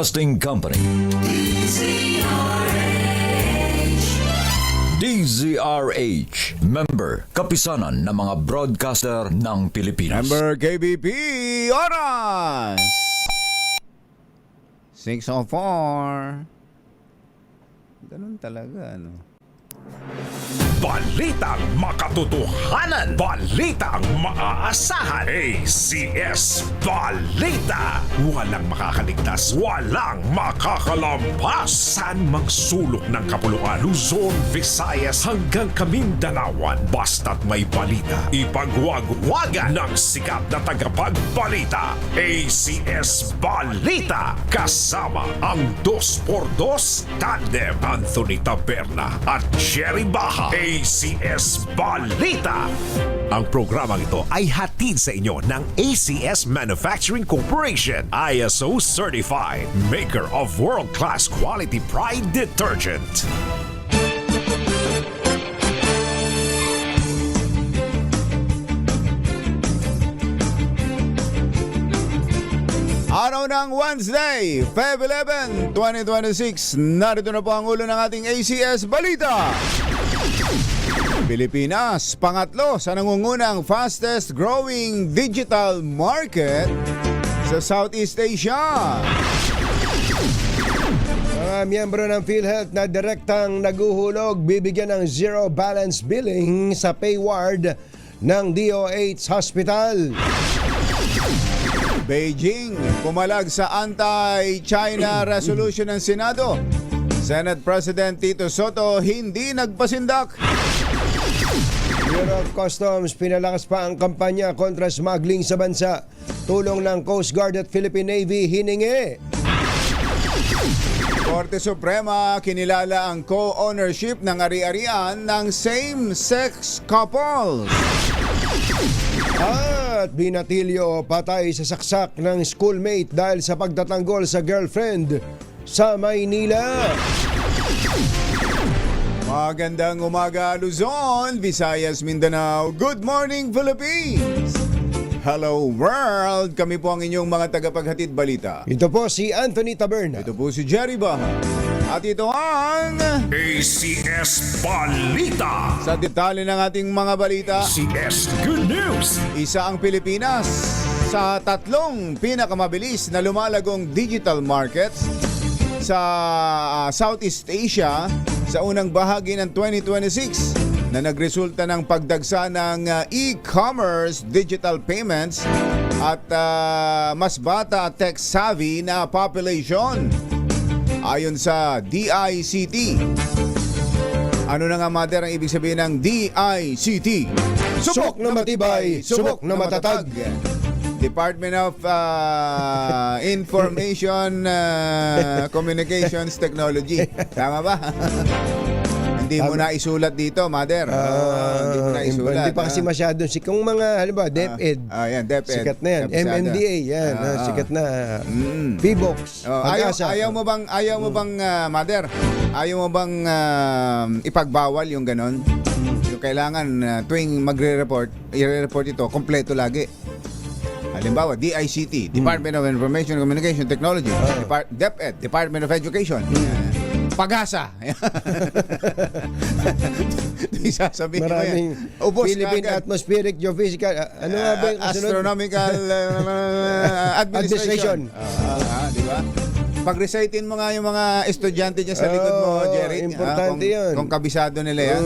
Broadcasting Company. DZRH. Member, kapisanan ng mga broadcaster ng Pilipinas. Member KBP, oras 6:04. Ganun talaga, ano? Balitang makatotohanan, balitang maaasahan. ACS Balita. Walang makakaligtas, walang makakalampas. Saan mang sulok ng kapuluan, Luzon, Visayas hanggang Kamindanawan. Basta't may balita, ipagwagwagan ng sikat na tagapagbalita. ACS Balita. Kasama ang 2x2 tandem Anthony Taberna at Jerry Baha. ACS Balita. Ang programang ito ay hatid sa inyo ng ACS Manufacturing Corporation, ISO certified, maker of world-class quality Pride detergent. Araw ng Wednesday, Feb 11, 2026. Narito na po ang ulo ng ating ACS Balita. Pilipinas, pangatlo sa nangungunang fastest growing digital market sa Southeast Asia. Mga miyembro ng PhilHealth na direktang naguhulog bibigyan ng zero balance billing sa pay ward ng DOH Hospital. Beijing, pumalag sa anti-China resolution ng Senado. Senate President Tito Soto hindi nagpasindak. Bureau of Customs pinalakas pa ang kampanya kontra smuggling sa bansa. Tulong ng Coast Guard at Philippine Navy hiningi. Korte Suprema kinilala ang co-ownership ng ari-arian ng same-sex couples. At binatilyo patay sa saksak ng schoolmate dahil sa pagtatanggol sa girlfriend sa Maynila. Magandang umaga Luzon, Visayas, Mindanao. Good morning Philippines! Hello world! Kami po ang inyong mga tagapaghatid balita. Ito po si Anthony Taberna. Ito po si Jerry Baha. At ito ang ACS Balita. sa detalye ng ating mga balita. ACS Good News. Isa ang Pilipinas sa tatlong pinakamabilis na lumalagong digital markets sa Southeast Asia sa unang bahagi ng 2026 na nagresulta ng pagdagsa ng e-commerce digital payments at mas bata at tech-savvy na population. Ayon sa DICT. Ano na nga, mother, ang ibig sabihin ng DICT? Subok na matibay, subok na matatag. Department of Information Communications Technology. Tama ba? Hindi mo na isulat dito, mother. Hindi mo na isulat. Hindi pa kasi masyadong kung mga halimbawa DepEd. Yan, DepEd. Sikat na yan. Kabisado. MMDA yan. Sikat na. PBOX. Ayaw mo bang mother? Ayaw mo bang ipagbawal yung ganon? Yung kailangan tuwing magre-report, i-report ito kompleto lagi. Halimbawa, DICT, Department of Information Communication Technology, DepEd, Department of Education. Pag-asa. Isasabihin mo yan. Ubos Philippine kagad. Atmospheric Geophysical. Ano nga ba yung kasunod? Astronomical Administration. Di ba? Pag-recitin mo nga yung mga estudyante dyan sa likod mo, Jerry. Importante yun. Kung kabisado nila yan.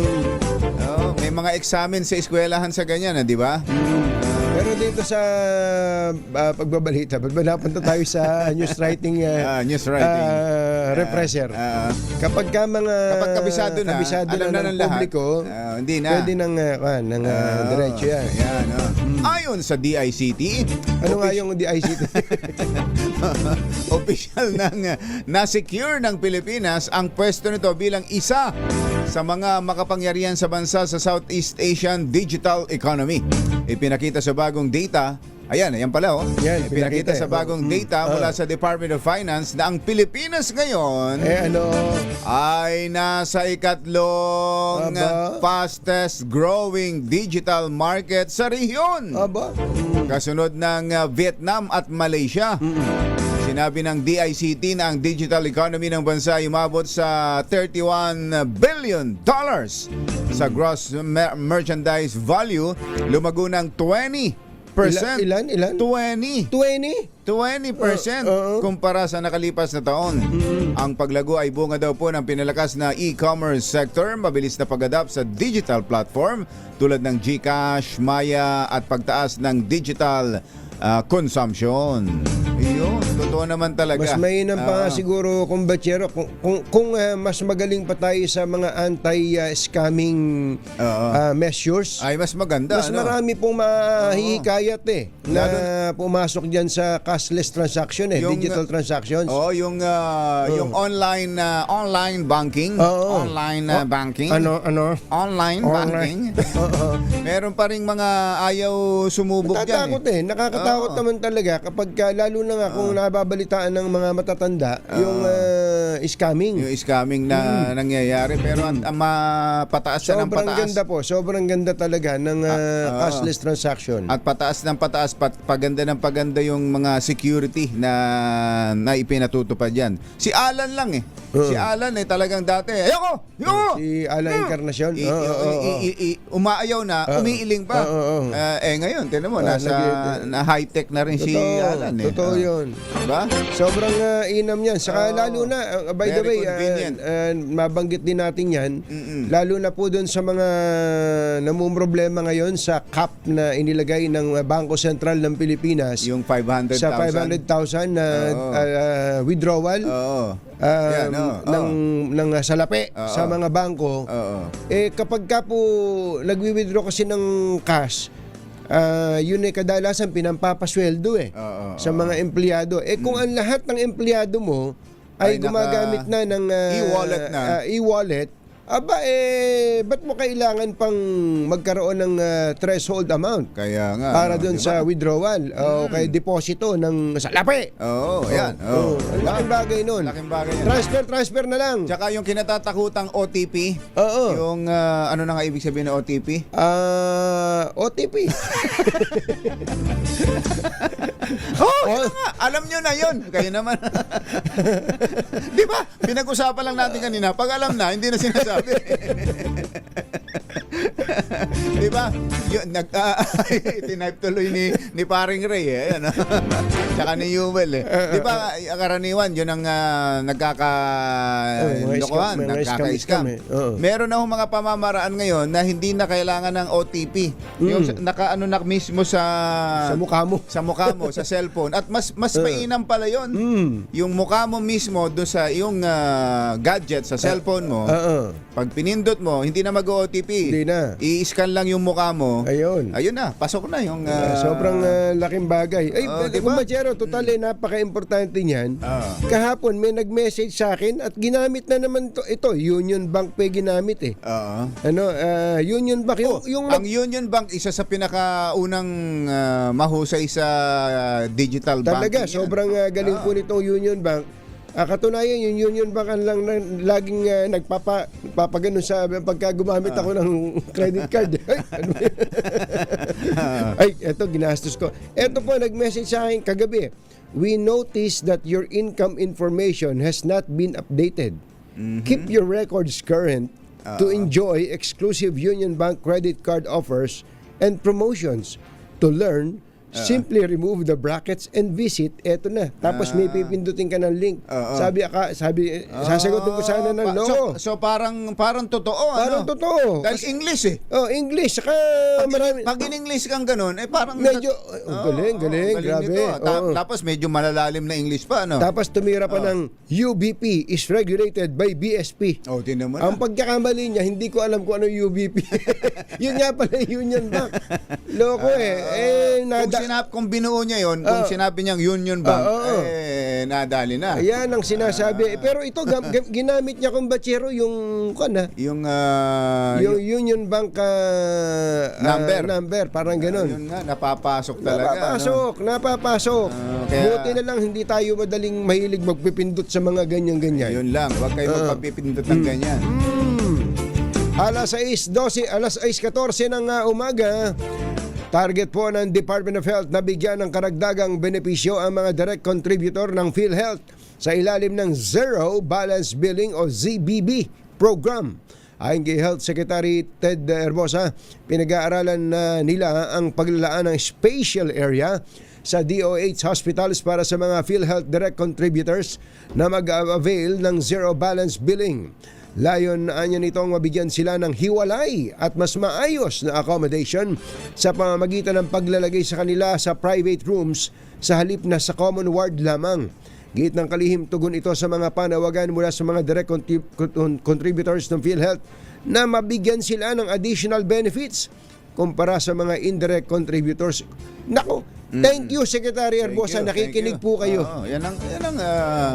May mga examen sa eskwelahan sa ganyan, di ba? Pero dito sa pagbabalita, ba't ba napunta tayo sa news writing, refresher? Kapag kabisado na ng publiko, hindi na. Pwede ng diretso yan. Ayon sa DICT, ano nga yung DICT? official na-secure ng Pilipinas ang pwesto nito bilang isa sa mga makapangyarihan sa bansa sa Southeast Asian digital economy. Ipinakita sa bagong data, ayan pala Yan, ipinakita sa bagong data mula sa Department of Finance na ang Pilipinas ngayon ay nasa ikatlong fastest growing digital market sa rehiyon. Kasunod ng Vietnam at Malaysia. Sinabi ng DICT na ang digital economy ng bansa ay umabot sa $31 billion sa gross merchandise value, lumago ng 20%. Ilan? 20% 20%? kumpara sa nakalipas na taon. Ang paglago ay bunga daw po ng pinalakas na e-commerce sector, mabilis na pag-adapt sa digital platform tulad ng GCash, Maya at pagtaas ng digital consumption. Iyon, totoo naman talaga. Mas mainam pa nga Oo. siguro kung Bachero, kung mas magaling pa tayo sa mga anti-scamming measures. Ay, mas maganda. Mas marami pong mahihikayat na Lalo- pumasok dyan sa cashless transaction digital transactions. yung online banking. Oo. Online banking. Ano? Online banking. Meron pa ring mga ayaw sumubok dyan. Nakakatakot naman talaga kapag lalo na nga kung nababalitaan ng mga matatanda yung scamming. Yung scamming na nangyayari. Pero ang pataas na ng Sobrang pataas. ganda po. Sobrang ganda talaga ng cashless transaction. At pataas ng pataas, paganda ng paganda yung mga security na ipinatutupad yan. Si Alan lang Si Alan talagang dati. Ayoko! Si Alan Encarnacion. Umaayaw na, umiiling pa. Ngayon, tinan mo, na high-tech na rin si Alan. Totoo yun. Diba? Sobrang inam yan. Saka lalo na, by the Very way, convenient. mabanggit din natin yan, lalo na po dun sa mga namumroblema ngayon sa cap na inilagay ng Bangko Sentral ng Pilipinas Yung 500,000. sa 500,000 na withdrawal ng salapi sa mga bangko. Kapag ka po nagwi-withdraw kasi ng cash, yun kadalasan pinampapasweldo sa mga empleyado. Kung ang lahat ng empleyado mo ay gumagamit na ng e-wallet na. E-wallet, ba't mo kailangan pang magkaroon ng threshold amount Kaya nga. para diba? doon sa withdrawal o kay deposito ng salapi? Yan. Ang laking bagay nun. Laking bagay yan. Transfer na lang. Tsaka yung kinatatakutang OTP. Oo. Yung ano na nga ibig sabihin ng OTP? OTP. Yun nga. Alam nyo na yun. Kayo naman. Di ba? Pinag-usapan lang natin kanina. Pag alam na, hindi na sinasabi. Di ba? Tinipe tuloy ni Paring Ray. Ayan, tsaka ni Yuwel. Di ba? Karaniwan, yun ang nagkaka-lokohan, mga nagkaka-scam. Meron na mga pamamaraan ngayon na hindi na kailangan ng OTP. Yung naka-ano na mismo sa mukha mo. Sa mukha mo, sa cellphone. At mas mainam pala yun. Yung mukha mo mismo doon sa yung gadget, sa cellphone mo, pag pinindot mo, hindi na mag-OTP. Hindi na. I-scan lang yung mukha mo. Ayun. Ayun na, pasok na yung... Sobrang laking bagay. diba? Bachero, total napaka-importante niyan. Kahapon may nag-message sa akin at ginamit na naman ito, Union Bank pa ginamit Union Bank. Ang Union Bank, isa sa pinakaunang mahusay sa digital Talaga, banking. sobrang galing po nitong Union Bank. Katunayan, yung Union Bank ang lang laging nagpapagano sa pagka gumamit ako ng credit card. Ay, eto, ginastos ko. Eto po, nag-message sa akin kagabi. We notice that your income information has not been updated. Keep your records current to enjoy exclusive Union Bank credit card offers and promotions. To learn, simply remove the brackets and visit. Eto na. Tapos may pipindutin ka ng link. Sasagutin ko sana ng no. So parang totoo. Parang totoo. Dahil English English. Saka marami. Pag in English kang ganun, parang... Medyo, galing, grabe. Nito. Tapos medyo malalalim na English pa, no? Tapos tumira pa ng UBP is regulated by BSP. Tinan mo na. Ang pagkakamali niya, hindi ko alam kung ano UBP. Yun nga pala Union Bank. Loko Kung binuo niya yon, kung sinabi niyang Union Bank, nadali na. Ayan ang sinasabi. Pero ito, ginamit niya kung Bachero yung Yung Union Bank number. Parang ganun. yun nga, napapasok talaga. Napapasok. Kaya- Buti na lang hindi tayo madaling mahilig magpipindot sa mga ganyan-ganyan. Yun lang, huwag kayo magpapipindot ng ganyan. Alas 6:14 ng umaga, Target po ng Department of Health na bigyan ng karagdagang benepisyo ang mga direct contributor ng PhilHealth sa ilalim ng Zero Balance Billing o ZBB program. Ayon kay Health Secretary Ted Herbosa, pinag-aaralan nila ang paglalaan ng spatial area sa DOH hospitals para sa mga PhilHealth direct contributors na mag-avail ng Zero Balance Billing. Layon anya nitong mabigyan sila ng hiwalay at mas maayos na accommodation sa pamamagitan ng paglalagay sa kanila sa private rooms sa halip na sa common ward lamang. Giit ng kalihim tugon ito sa mga panawagan mula sa mga direct contributors ng PhilHealth na mabigyan sila ng additional benefits kumpara sa mga indirect contributors. Nako, thank you Secretary Herbosa, nakikinig po kayo. Yan ang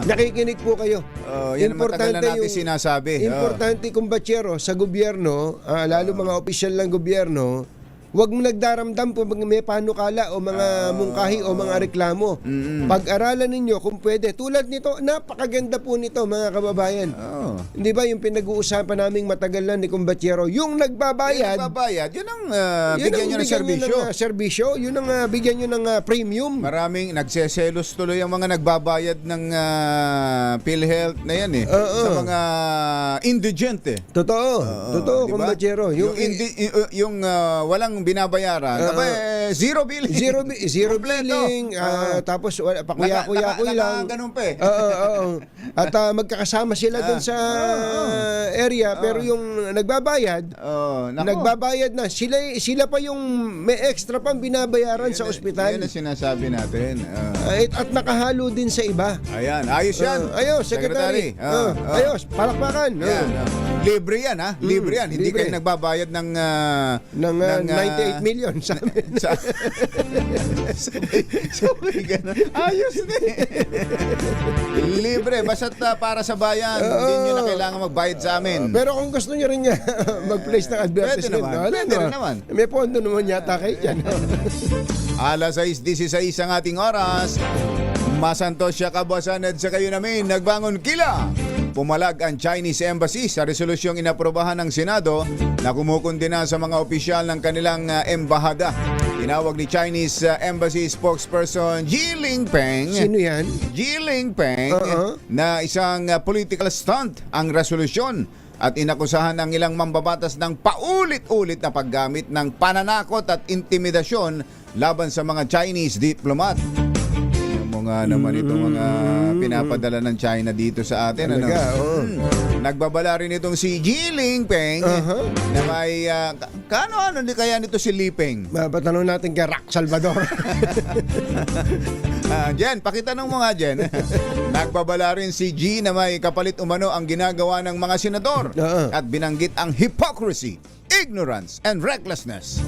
Nakikinig po kayo. yan ang matagal na natin sinasabi. Importante kumbatsero sa gobyerno, lalo mga opisyal ng gobyerno, huwag mong nagdaramdam po may panukala o mga mungkahi o mga reklamo. Pag-aralan ninyo kung pwede. Tulad nito, napakaganda po nito mga kababayan. Hindi ba yung pinag-uusapan naming matagal na ni Kumbatyero, yung nagbabayad, Yun ang bigyan nyo ng serbisyo. Yun ang bigyan nyo ng premium. Maraming nagseselos tuloy ang mga nagbabayad ng PhilHealth na yan sa mga indigent Totoo, diba? Kumbatyero. Yung walang binabayaran, zero billing. Zero billing, tapos pakuya-kuya-kuya lang. Ganun pa At magkakasama sila doon sa area, pero yung nagbabayad na sila pa yung may extra pang binabayaran sa ospital. Yan ang sinasabi natin. At nakahalo din sa iba. Ayan, ayos yan. Ayos, Secretary. Ayos, palakpakan. Libre yan, ha? Libre yan. Hindi Libre. kayo nagbabayad ng 98 million sa amin. Sabay ganun. Ayos din. Libre, basta't para sa bayan. Hindi nyo na kailangan magbayad sa amin. Pero kung gusto nyo rin niya mag-place ng advertisement, Pwede naman. May pondo naman yata kayo dyan. Alas 6:16 ang ating oras. Masantos siya kabasan at sa kayo namin nagbangon kila. Pumalag ang Chinese Embassy sa resolusyong inaprobahan ng Senado na kumukundina sa mga opisyal ng kanilang embahada. Tinawag ni Chinese Embassy spokesperson Ji Lingpeng. Sino yan? Ji Lingpeng na isang political stunt ang resolusyon at inakusahan ng ilang mambabatas ng paulit-ulit na paggamit ng pananakot at intimidasyon laban sa mga Chinese diplomat. Nga naman itong mga pinapadala ng China dito sa atin. Nagbabala rin itong si Ji Lingpeng na may ano di kaya nito si Lipeng? Patanong natin kay Rock Salvador. Jen, pakitanong mo nga Jen. Nagbabala rin si Ji na may kapalit umano ang ginagawa ng mga senador at binanggit ang hypocrisy, ignorance, and recklessness.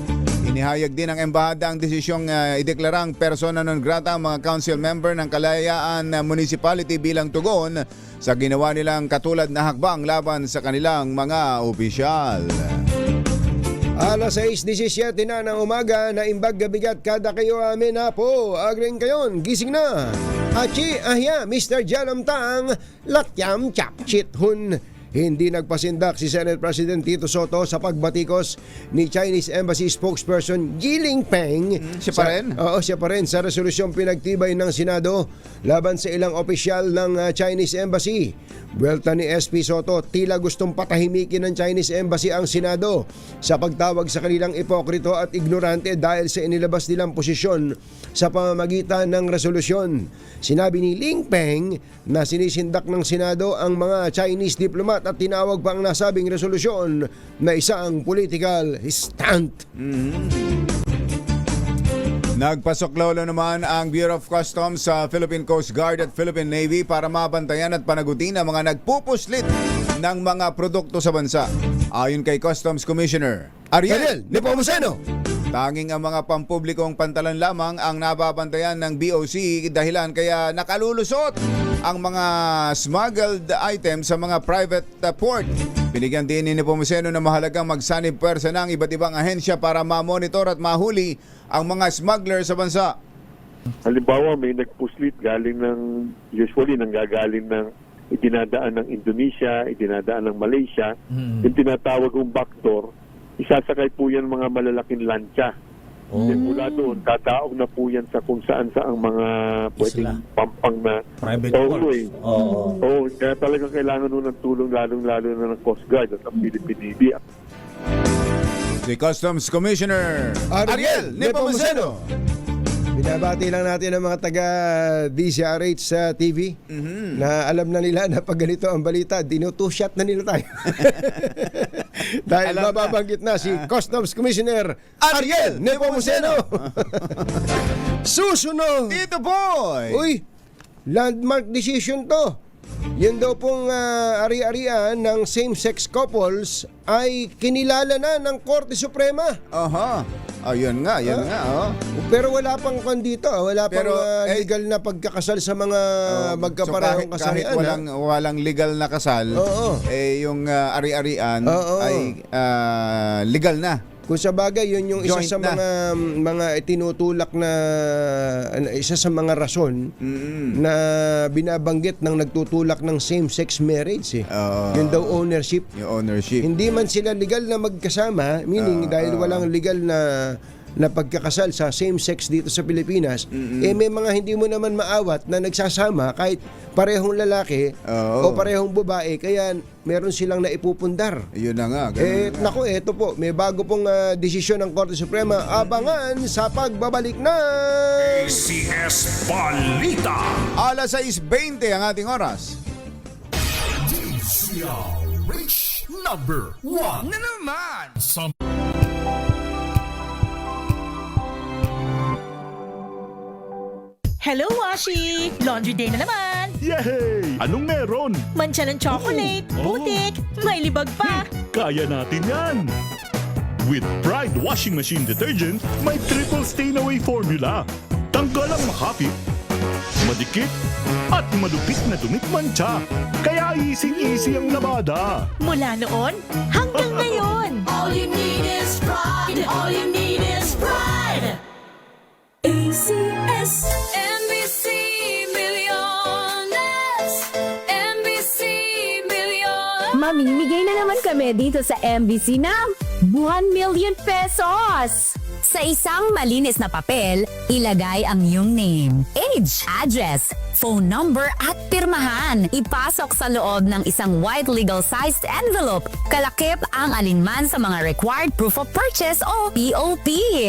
Inihayag din ng embahada ang desisyong ideklarang persona non grata ang mga council member ng Kalayaan Municipality bilang tugon sa ginawa nilang katulad na hakbang laban sa kanilang mga opisyal. Alas 6:17 na ng umaga na imbag gabigat kada kayo amin na po. Agring kayon, gising na. Achi, ahya, Mr. Jalamtang, latyam chap chit hun. Hindi nagpasindak si Senate President Tito Soto sa pagbatikos ni Chinese Embassy spokesperson Ji Lingpeng. Siya pa rin? Oo, siya pa rin sa resolusyong pinagtibay ng Senado laban sa ilang opisyal ng Chinese Embassy. Buwelta ni SP Soto, tila gustong patahimikin ng Chinese Embassy ang Senado sa pagtawag sa kanilang ipokrito at ignorante dahil sa inilabas nilang posisyon sa pamamagitan ng resolusyon. Sinabi ni Lingpeng na sinisindak ng Senado ang mga Chinese diplomat at tinawag pa ang nasabing resolusyon na isang political stunt. Nagpasok lolo naman ang Bureau of Customs sa Philippine Coast Guard at Philippine Navy para mabantayan at panagutin ang mga nagpupuslit ng mga produkto sa bansa. Ayon kay Customs Commissioner Ariel Nepomuceno, tanging ang mga pampublikong pantalan lamang ang nababantayan ng BOC dahilan kaya nakalulusot ang mga smuggled items sa mga private port. Binigyan din ni Nepomuceno na mahalagang magsanib pwersa ng iba't ibang ahensya para ma-monitor at mahuli ang mga smuggler sa bansa. Halimbawa, may nagpuslit usually nanggagaling ng idinadaan ng Indonesia, idinadaan ng Malaysia, yung tinatawag kong backdoor, isasakay po yan mga malalaking lancha. Then mula doon, tataog na po yan sa kung saan ang mga pwedeng pampang na Private tollway. ports. Oo. Kaya talagang kailangan nun ng tulong lalong-lalo na ng Coast Guard at ang Philippine Navy. Si Customs Commissioner Ariel Nepomuceno. Binabati lang natin ang mga taga DZRH sa TV na alam na nila na pag ganito ang balita, dinutushot na nila tayo. Dahil Alam na. mababanggit na si Customs Commissioner Ariel Nepomuceno. Susunod! Tito Boy! Uy, landmark decision to. Yan daw pong ari-arian ng same-sex couples ay kinilala na ng Korte Suprema. Aha. Ayun nga, yan nga. Oh. Pero wala pang kwan dito, wala pang Pero, legal na pagkakasal sa mga magkaparehong so kahit kasarian. walang legal na kasal, Oo. yung ari-arian Oo. ay legal na. Kung sa bagay, yun yung isa Joint sa na. mga tinutulak na isa sa mga rason na binabanggit ng nagtutulak ng same-sex marriage. Oo. Yun daw ownership. Yung ownership. Hindi man sila legal na magkasama, meaning dahil walang legal na pagkakasal sa same-sex dito sa Pilipinas, may mga hindi mo naman maawat na nagsasama kahit parehong lalaki o Oo. parehong babae, kaya meron silang naipupundar. Yun na nga. ganun na. Naku, eto po, may bago pong desisyon ng Korte Suprema. Abangan sa pagbabalik na ACS Balita. Alas 6:20 ang ating oras. DZRH number 1 na naman. Hello, Washi! Laundry day na naman! Yay! Anong meron? Mancha ng chocolate, Oh. putik, may libag pa! Kaya natin yan! With Pride Washing Machine Detergent, may triple stain-away formula. Tanggal ang makapit, madikit, at malupit na dumit mancha. Kaya easy-easy ang labada. Mula noon hanggang ngayon! All you need is pride. All you need is pride. ACS NBC Milliones. NBC Milliones. Mamimigay na naman kami dito sa MBC ng 1 million pesos! Sa isang malinis na papel, ilagay ang iyong name, age, address, phone number at pirmahan. Ipasok sa loob ng isang white legal-sized envelope. Kalakip ang alinman sa mga required proof of purchase o POP.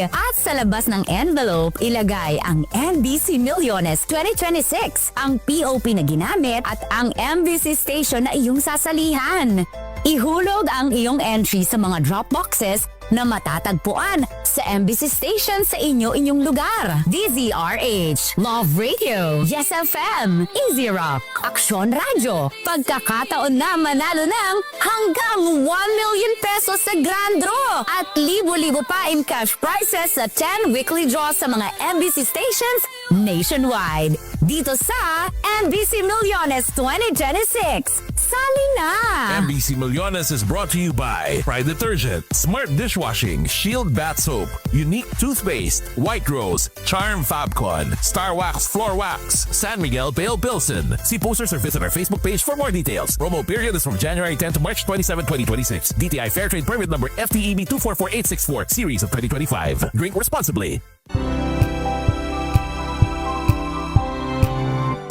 At sa labas ng envelope, ilagay ang NBC Milliones 2026, ang POP na ginamit at ang MBC station na iyong sasalihan. Ihulog ang iyong entry sa mga drop boxes na matatagpuan sa MBC station sa inyong lugar. DZRH, Love Radio, Yes FM, Easy Rock, Aksyon Radio. Pagkakataon na manalo ng hanggang 1 million pesos sa Grand Draw at libo-libo pa in cash prizes sa 10 weekly draws sa mga MBC stations nationwide. Dito sa MBC Milliones 2026. Sali na! MBC Milliones is brought to you by Pride Detergent, Smart Dishwashing, Shield Bath Soap, Unique Toothpaste, White Rose, Charm Fabcon, Star Wax Floor Wax, San Miguel Pale Pilsen. See posters or visit our Facebook page for more details. Promo period is from January 10 to March 27, 2026. DTI Fair Trade Permit number FTEB 244864, series of 2025. Drink responsibly.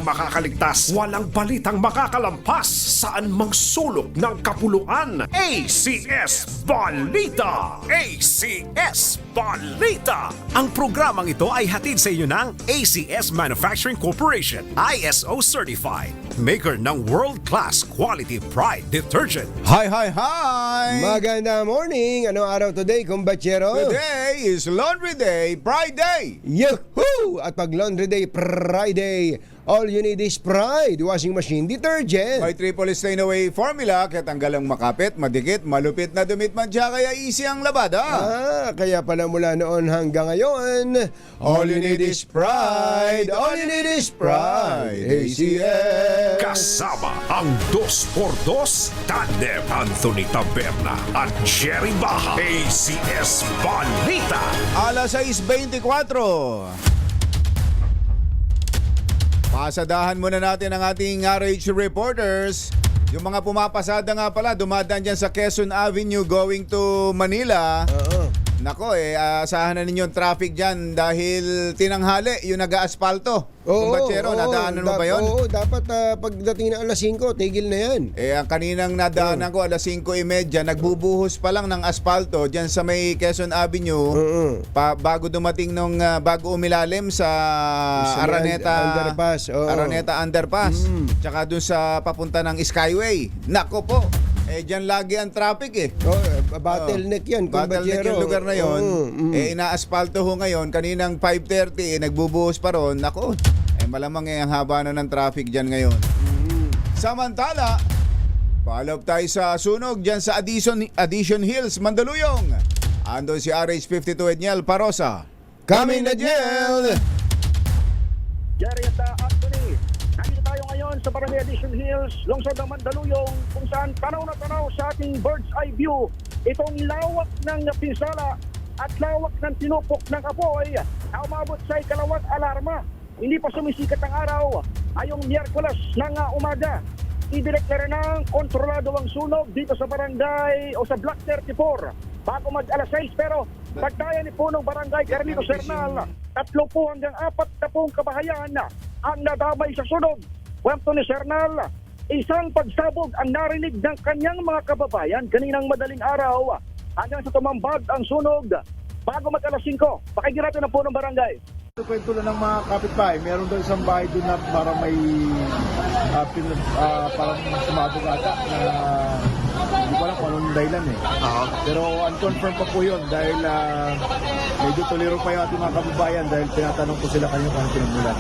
Makakaligtas, walang balitang makakalampas saan mang sulok ng kapuluan. ACS Balita! ACS Balita! Ang programang ito ay hatid sa inyo ng ACS Manufacturing Corporation, ISO Certified, maker ng world-class quality Pride Detergent. Hi, hi, hi! Maganda morning! Anong araw today, kumbachero? Today is Laundry Day, Pride Day! Yahoo! At pag Laundry Day, Friday, all you need is Pride Washing Machine Detergent. May triple stain-away formula, kaya tanggal ang makapit, madikit, malupit na dumit mancha, kaya easy ang labada. Kaya pala mula noon hanggang ngayon, all you need is Pride. All you need is Pride. ACS. Kasama ang 2x2 tandem Anthony Taberna at Jerry Baja. ACS Balita! Alas 6:24. Pasadahan muna natin ang ating RH reporters. Yung mga pumapasada nga pala, dumadaan dyan sa Quezon Avenue going to Manila. Nako asahan na ninyo ang traffic dyan dahil tinanghali yung nag-aasfalto. Kumbachero, nadaanan mo ba yun? Oo, dapat pagdating na alas 5, tigil na yan. Ang kaninang nadaanan ko alas 5:30, nagbubuhos pa lang ng aspalto dyan sa may Quezon Avenue bago dumating bago umilalim sa Araneta Underpass. Araneta Underpass. Tsaka dun sa papunta ng Skyway. Nako po. Dyan lagi ang traffic Bottleneck yan. Bottleneck yung lugar na yon. Ina-aspalto ho ngayon. Kaninang 5:30, nagbubuhos pa ron. Nako, malamang ang haba na ng traffic dyan ngayon. Samantala, follow up tayo sa sunog dyan sa Addition Hills, Mandaluyong. Andon si RH52 Edniel Parosa. Kami na Jel! Jerry at Anthony, nandito tayo ngayon sa Barangay Addition Hills, lungsod ng Mandaluyong, kung saan tanaw na tanaw sa ating bird's eye view itong lawak ng pinsala at lawak ng tinupok ng apoy na umabot sa ikalawang alarma. Hindi pa sumisikat ang araw ayong Miyerkules ng umaga. Idineklara ng kontrolado ang sunog dito sa barangay o sa Block 34 bago mag alas 6, pero pagdaya ni punong barangay Carlito Sernal, 3 hanggang 40 kabahayan ang nadamay sa sunog. Kwento ni Sernal, isang pagsabog ang narinig ng kanyang mga kababayan kaninang madaling araw hanggang sa tumambad ang sunog bago mag alas 5. Pakinggan natin ang punong barangay. Kwento lang ng mga kapitbahay, meron daw isang bahay doon na parang may parang sumabog ata na hindi ko alam kung anong dahilan Pero unconfirmed pa po yun dahil medyo tuliro pa yung ating mga kababayan dahil tinatanong ko sila kanina kung ano pinagmulan.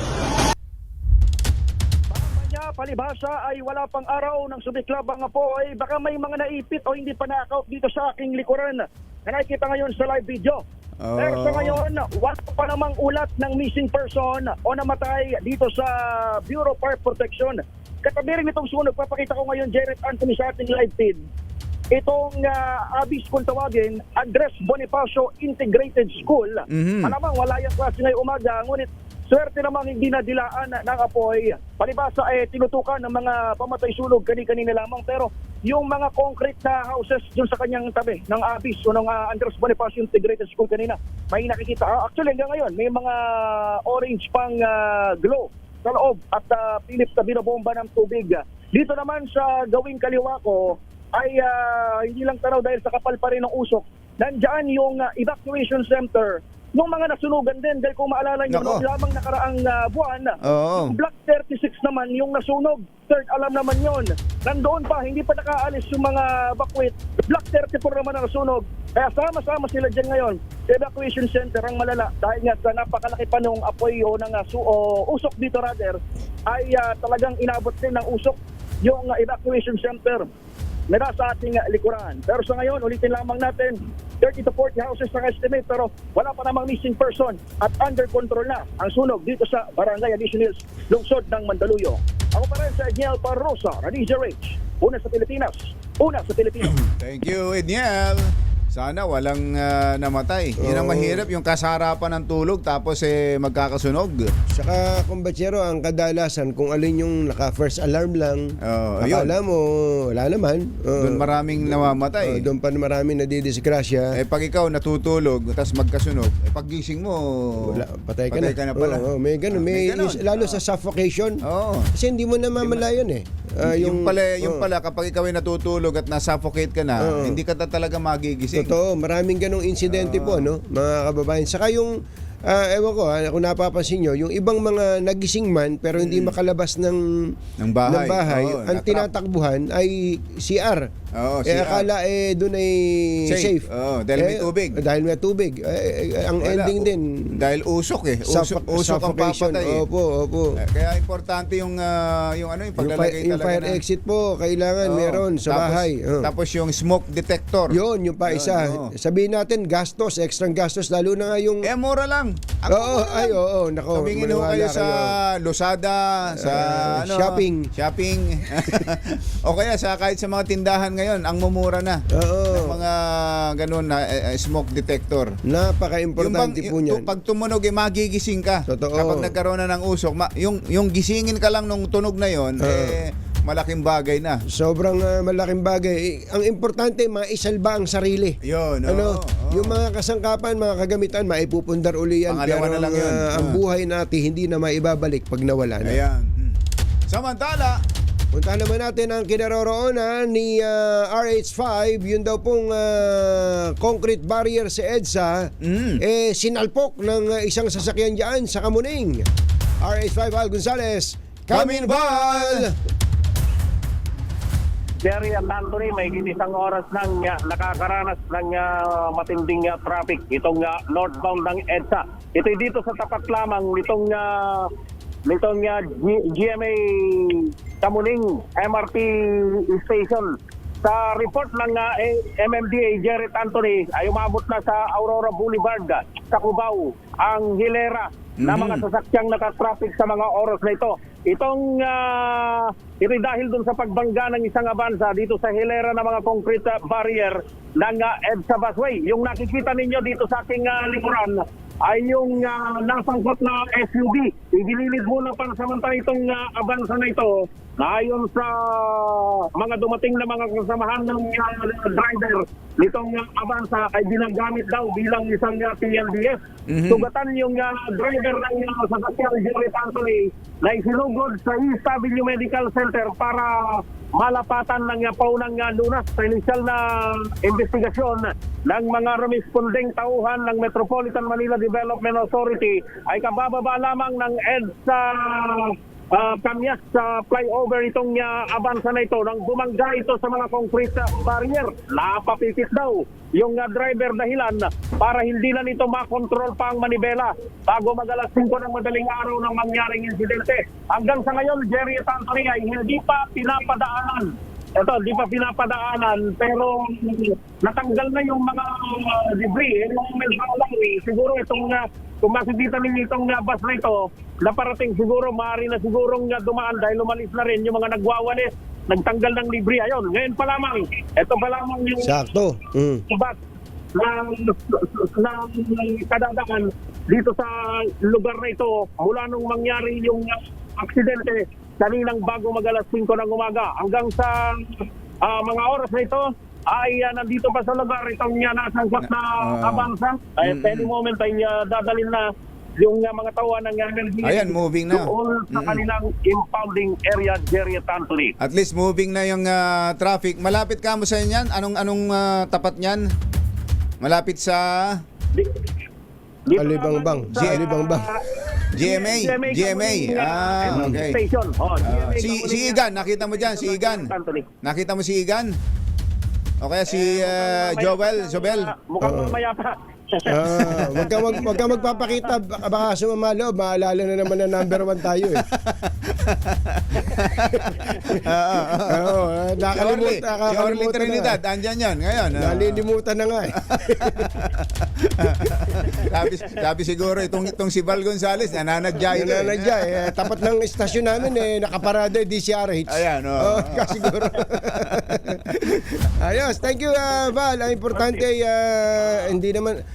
Palibhasa ay wala pang araw ng sumiklab ang apoy. Baka may mga naipit o hindi pa na-account dito sa aking likuran na nakikita ngayon sa live video. Pero sa ngayon, wala pa namang ulat ng missing person o namatay dito sa Bureau of Fire Protection. Katabi rin itong sunog, papakita ko ngayon, Jared Anthony, sa ating live feed. Itong ABIS kung tawagin, Andres Bonifacio Integrated School. Malamang wala yung klase ngayong umaga, ngunit swerte namang hindi nadilaan ng apoy. Palibasa tinutukan ng mga pamatay sunog kani-kanina lamang, pero yung mga concrete na houses dun sa kanyang tabi ng ABIS o ng Andres Bonifacio Integrated School kanina, may nakikita. Actually hanggang ngayon may mga orange pang glow sa loob at pilit na binobomba ng tubig. Dito naman sa gawing kaliwa ko ay hindi lang tanaw dahil sa kapal pa rin ng usok. Nandyan yung evacuation center nung mga nasunugan din, dahil kung maalala nyo, noong lamang nakaraang buwan, yung Block 36 naman yung nasunog. Third alam naman yon. Nandoon pa, hindi pa nakaalis yung mga bakwit. Block 34 naman ang nasunog. Kaya sama-sama sila dyan ngayon. Evacuation center ang malala dahil nga sa napakalaki pa nung apoy o ng usok dito rather, ay talagang inabot din ng usok yung evacuation center na nasa ating likuran. Pero sa ngayon, ulitin lamang natin, 30 to 40 houses na estimate, pero wala pa namang missing person at under control na ang sunog dito sa Barangay Addition Hills, lungsod ng Mandaluyong. Ako pa rin sa Edniel Parosa, Radija Rage. Una sa Pilipinas, una sa Pilipino. Thank you, Edniel. Sana walang namatay. Yun ang mahirap, yung kasarapan ng tulog tapos magkakasunog. Saka kumbachero, ang kadalasan kung alin yung naka-first alarm lang, akala mo wala naman. Doon maraming namamatay. Doon pa maraming nadidisgrasya. Pag ikaw natutulog tapos magkasunog, paggising mo, wala, patay ka na pala. May ganun. Lalo sa suffocation. Kasi hindi mo namamalayan yung pala kapag ikaw ay natutulog at nasuffocate ka na, hindi ka talaga magigising. Totoo, maraming ganong insidente po, mga kababayan. Saka yung, ewan ko, kung napapansin nyo, yung ibang mga nagising man pero hindi makalabas ng bahay, ang tinatakbuhan ay CR. CR. Akala doon ay safe. Dahil may tubig. Dahil may tubig. Ang ending din. Dahil usok usok ang papatay. Opo. Kaya importante yung paglalagay talaga. Yung fire exit po, kailangan meron sa bahay. Tapos yung smoke detector. Yung pa isa. Sabihin natin, gastos, extra gastos, lalo na nga yung... mura lang. Nako. Tumingin ho kayo sa Lazada, sa shopping. O kaya kahit sa mga tindahan ngayon, ang mumura na. Ng mga ganun na smoke detector. Napaka-importante po niyan. Pag tumunog, magigising ka. Totoo. Kapag nagkaroon na ng usok, yung gisingin ka lang nung tunog na yon, malaking bagay na. Sobrang malaking bagay. Ang importante, maisalba ang sarili. Yun, Yung mga kasangkapan, mga kagamitan, maipupundar uli yan. Pangalawa Pero na lang yun. ang buhay natin hindi na maibabalik pag nawala na. Ayan. Samantala, Punta naman natin ang kinaroroonan ni RH5, yun daw pong concrete barrier sa EDSA, sinalpok ng isang sasakyan dyan sa Kamuning. RH5 Al Gonzales, Kamin Val! Jerry at Anthony, may isang oras nang nakakaranas ng matinding traffic. Itong northbound ng EDSA. Ito'y dito sa tapat lamang nitong GMA Kamuning MRT Station. Sa report ng MMDA, Jerry Anthony, ay umabot na sa Aurora Boulevard sa Cubao ang hilera na mga sasakyang nakatraffic sa mga oras na ito. Ito'y dahil dun sa pagbangga ng isang avansa dito sa hilera ng mga concrete barrier ng EDSA busway. Yung nakikita ninyo dito sa ating likuran ay yung nasangkot na SUV. Igililid muna pansamantala itong avansa na ito na ayon sa mga dumating na mga kasamahan ng driver nitong avansa ay ginagamit daw bilang isang TLDS. Sugatan yung driver ng sasakyan Jerry Anthony na isinugod sa East Avenue Medical Center para malapatan ng paunang lunas sa inisyal na investigasyon ng mga responding tauhan ng Metropolitan Manila Development Authority ay kabababa lamang ng EDSA Kamyas sa flyover itong avansa na ito nang bumangga ito sa mga concrete barrier. Napapipit daw yung driver dahilan para hindi na nito makontrol pa ang manibela bago mag-alas 5 ng madaling araw ng mangyaring insidente. Hanggang sa ngayon, Jerry at Anthony ay hindi pa pinapadaanan. Di pa pinapadaanan pero natanggal na yung mga debris. Siguro itong kung makikita ninyo itong bus na ito, na parating siguro, maaari na sigurong dumaan dahil umalis na rin yung mga nagwawalis, nagtanggal ng debris. Ayun, ngayon pa lamang, ito pa lamang yung sakto. Bus na kadadaan dito sa lugar na ito mula nung mangyari yung aksidente kaninang bago mag-alas 5 ng umaga. Hanggang sa mga oras na ito, ay nandito pa sa lugar itong nasangkot na avansa. Ay any moment ay dadalhin na yung mga tauhan ng MMDA. Ayan, moving na. Doon sa kanilang impounding area, Jerry at Anthony. At least moving na yung traffic. Malapit ka mo sa inyan? Anong tapat niyan? Malapit sa Alibangbang. GMA. Okay. Station. Si Igan, nakita mo dyan, si Igan. Nakita mo si Igan? O kaya si Jobel? Mukhang mayapa. Wag ka magpapakita, baka sumama loob, maalala na naman na number 1 tayo eh. Si Orly Trinidad, andyan yan ngayon. Nalilimutan na nga eh. Sabi siguro itong si Val Gonzales nananadya ito. Tapat ng istasyon namin nakaparada DCRH. Ayan, siguro. Ayos, thank you Val. Ang importante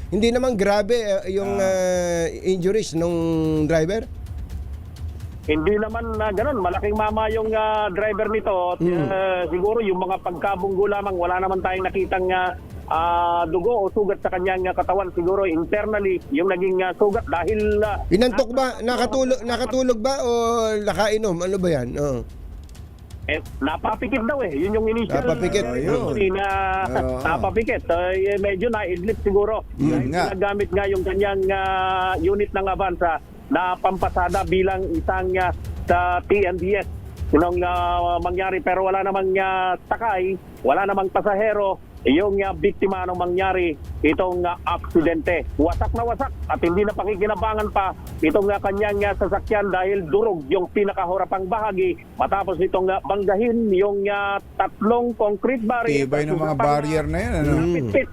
hindi naman grabe yung injuries nung driver. Hindi naman ganun. Malaking mama yung driver nito. Siguro yung mga pagkabunggo lamang, wala naman tayong nakitang dugo o sugat sa kanyang katawan. Siguro internally yung naging sugat dahil pinantok ba? Nakatulog ba o nakainom? Ano ba yan? Napapikit daw yun yung initial napapikit. Napapikit. Medyo naidlip siguro. Nagamit nga yung kanyang unit ng Avanza na pampasada bilang isang sa TNDS. Yun ang mangyari pero wala namang sakay, wala namang pasahero. Yung biktima nung mangyari itong aksidente. Wasak na wasak at hindi na pakikinabangan pa itong kanyang sasakyan dahil durog yung pinakahurapang bahagi matapos itong banggahin yung tatlong concrete barrier. Tibay ng mga barrier na yan. Napitpit.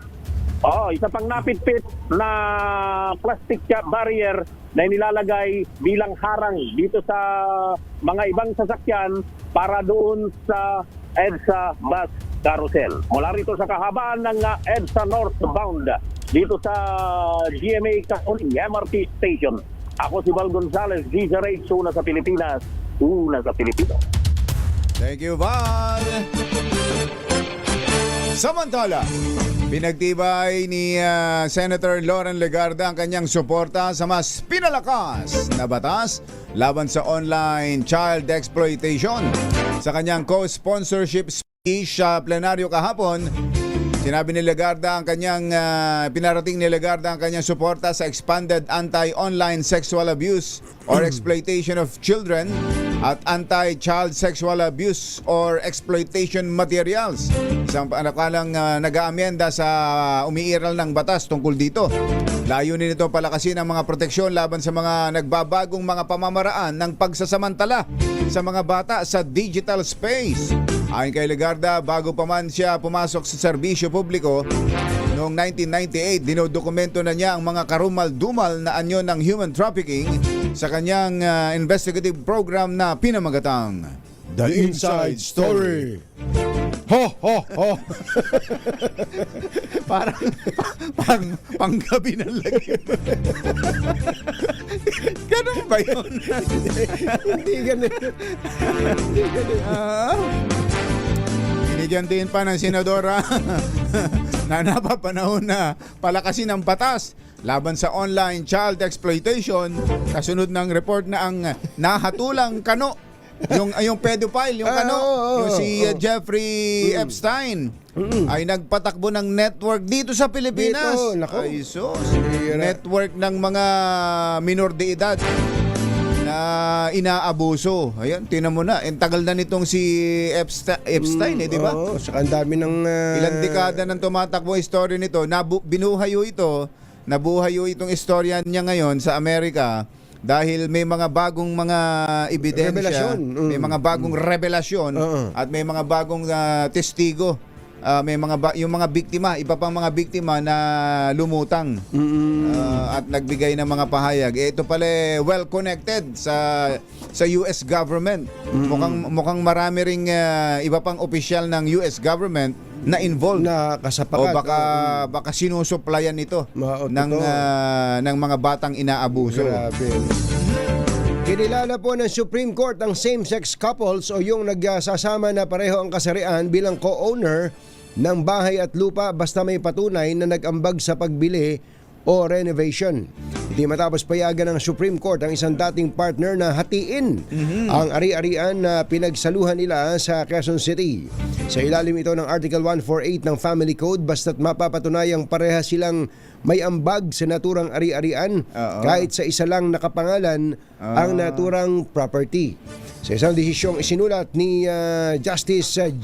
Isa pang napitpit na plastic barrier na inilalagay bilang harang dito sa mga ibang sasakyan para doon sa EDSA bus carousel. Mula rito sa kahabaan ng EDSA northbound dito sa GMA Kamuning MRT Station. Ako si Val Gonzales, DZRH, una sa Pilipinas, una sa Pilipino. Thank you, Val. Samantala, pinagtibay ni Senator Loren Legarda ang kanyang suporta sa mas pinalakas na batas laban sa online child exploitation. Sa kanyang co-sponsorship speech sa plenaryo kahapon, sinabi ni Legarda ang kanyang pinarating ni Legarda ang kanyang suporta sa expanded anti-online sexual abuse or exploitation of children at anti-child sexual abuse or exploitation materials. Isang panakalang nag-aamyenda sa umiiral ng batas tungkol dito. Layunin nito palakasin ang mga proteksyon laban sa mga nagbabagong mga pamamaraan ng pagsasamantala sa mga bata sa digital space. Ayon kay Legarda, bago pa man siya pumasok sa serbisyo publiko, noong 1998, dinodokumento na niya ang mga karumal-dumal na anyo ng human trafficking sa kanyang investigative program na pinamagatang The Inside Story. Ho, ho, ho. Parang panggabi ng lagim. Ganun ba yun? Hindi ganun. Binigyan din pa ng senadora na napapanahon na palakasin ang batas laban sa online child exploitation kasunod ng report na ang nahatulang kano yung pedophile, yung kano, yung si Jeffrey Epstein ay nagpatakbo ng network dito sa Pilipinas. Dito, nako. Ay sus, network ng mga minor de edad na inaabuso. Ayun, tinan mo na. En tagal na nitong si Epstein, di ba? Oo, saka ang dami ng... Ilang dekada nang tumatakbo ang story nito. Binuhayo ito. Nabuhayo itong istorya niya ngayon sa Amerika dahil may mga bagong mga ebidensya, Revelasyon. may mga bagong revelasyon at may mga bagong testigo. May mga yung mga biktima, iba pang mga biktima na lumutang at nagbigay ng mga pahayag. Ito pala well connected sa US government. Mukhang marami ring iba pang opisyal ng US government na involved na kasapakat. O baka sinusuplayan ito ng mga batang inaabuso. Grabe. Kinilala po ng Supreme Court ang same-sex couples o yung nagsasama na pareho ang kasarian bilang co-owner ng bahay at lupa basta may patunay na nag-ambag sa pagbili o renovation. Hindi matapos payagan ng Supreme Court ang isang dating partner na hatiin ang ari-arian na pinagsaluhan nila sa Quezon City. Sa ilalim ito ng Article 148 ng Family Code, basta't mapapatunayang pareha silang may ambag sa naturang ari-arian kahit sa isa lang nakapangalan ang naturang property. Sa isang desisyong isinulat ni Justice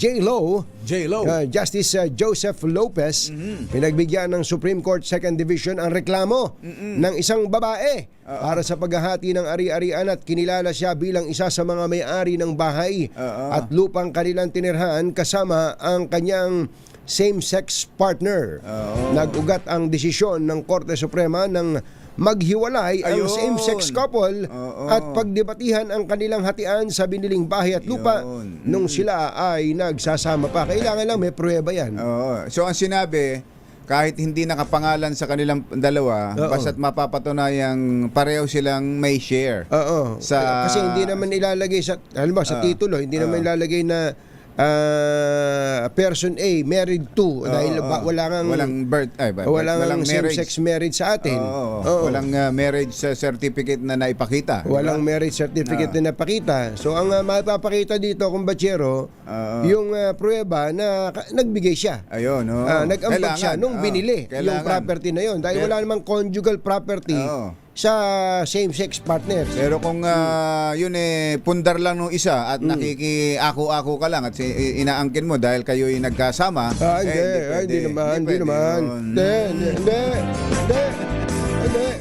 Justice Joseph Lopez, pinagbigyan ng Supreme Court Second Division ang reklamo ng isang babae para sa paghahati ng ari-arian at kinilala siya bilang isa sa mga may-ari ng bahay at lupang kanilang tinirhan kasama ang kanyang same-sex partner. Nag-ugat ang desisyon ng Korte Suprema ng maghiwalay ang same-sex couple at pagdebatihan ang kanilang hatian sa biniling bahay at lupa nung sila ay nagsasama pa. Kailangan lang may pruweba yan. So ang sinabi, kahit hindi nakapangalan sa kanilang dalawa, basta't mapapatunayang pareho silang may share. Kasi hindi naman ilalagay sa sa titulo, hindi naman ilalagay na person A married to dahil walang same-sex marriage sa atin. Walang marriage certificate na naipakita. Walang marriage certificate na napakita. So ang mapapakita dito kung batsero, yung pruweba na nagbigay siya. Ayun, nag-ambag siya nung binili yung property na yon dahil wala namang conjugal property sa same-sex partners. Pero kung yun pundar lang nung isa at nakiki-ako-ako ka lang at inaangkin mo dahil kayo'y nagkasama, hindi naman.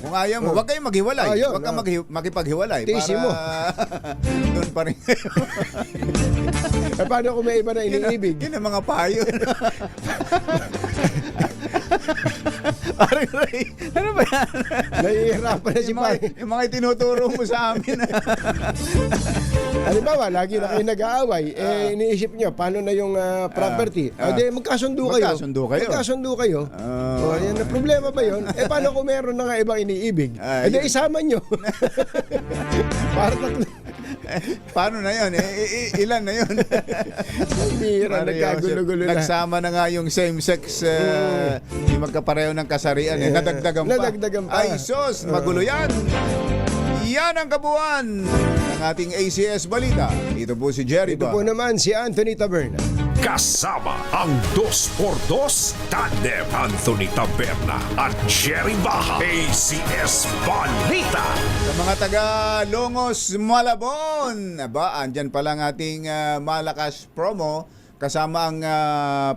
Kung ayaw mo, huwag kayong maghiwalay. Huwag kang makipaghiwalay. Tiisin mo. Doon pa rin. Paano kung may iba na iniibig? Yun ang mga payo. Ray, ano ba yan? Nahihirapan na si Pai. Yung mga itinuturo mo sa amin. Halimbawa, lagi na kayo nag-aaway, iniisip nyo, paano na yung property? Magkasundo kayo. Yan na problema ba yun? Paano kung meron na nga ibang iniibig? Isama nyo. Para Paano na yun? Ilan na yun? Bihira, nagkagulo-gulo na. Nagsama na nga yung same-sex, yung magkapareho ng kasarian. Nadagdagan pa. Nadagdagan pa. Ay, sus, magulo yan. Yan ang kabuuan ng ating ACS Balita. Ito po si Jerry Ito Ba. po naman si Anthony Taberna. Kasama ang 2x2 tandem Anthony Taberna at Jerry Baha. ACS Balita. Sa mga taga Longos, Malabon. Aba, andyan pala ang ating malakas promo kasama ang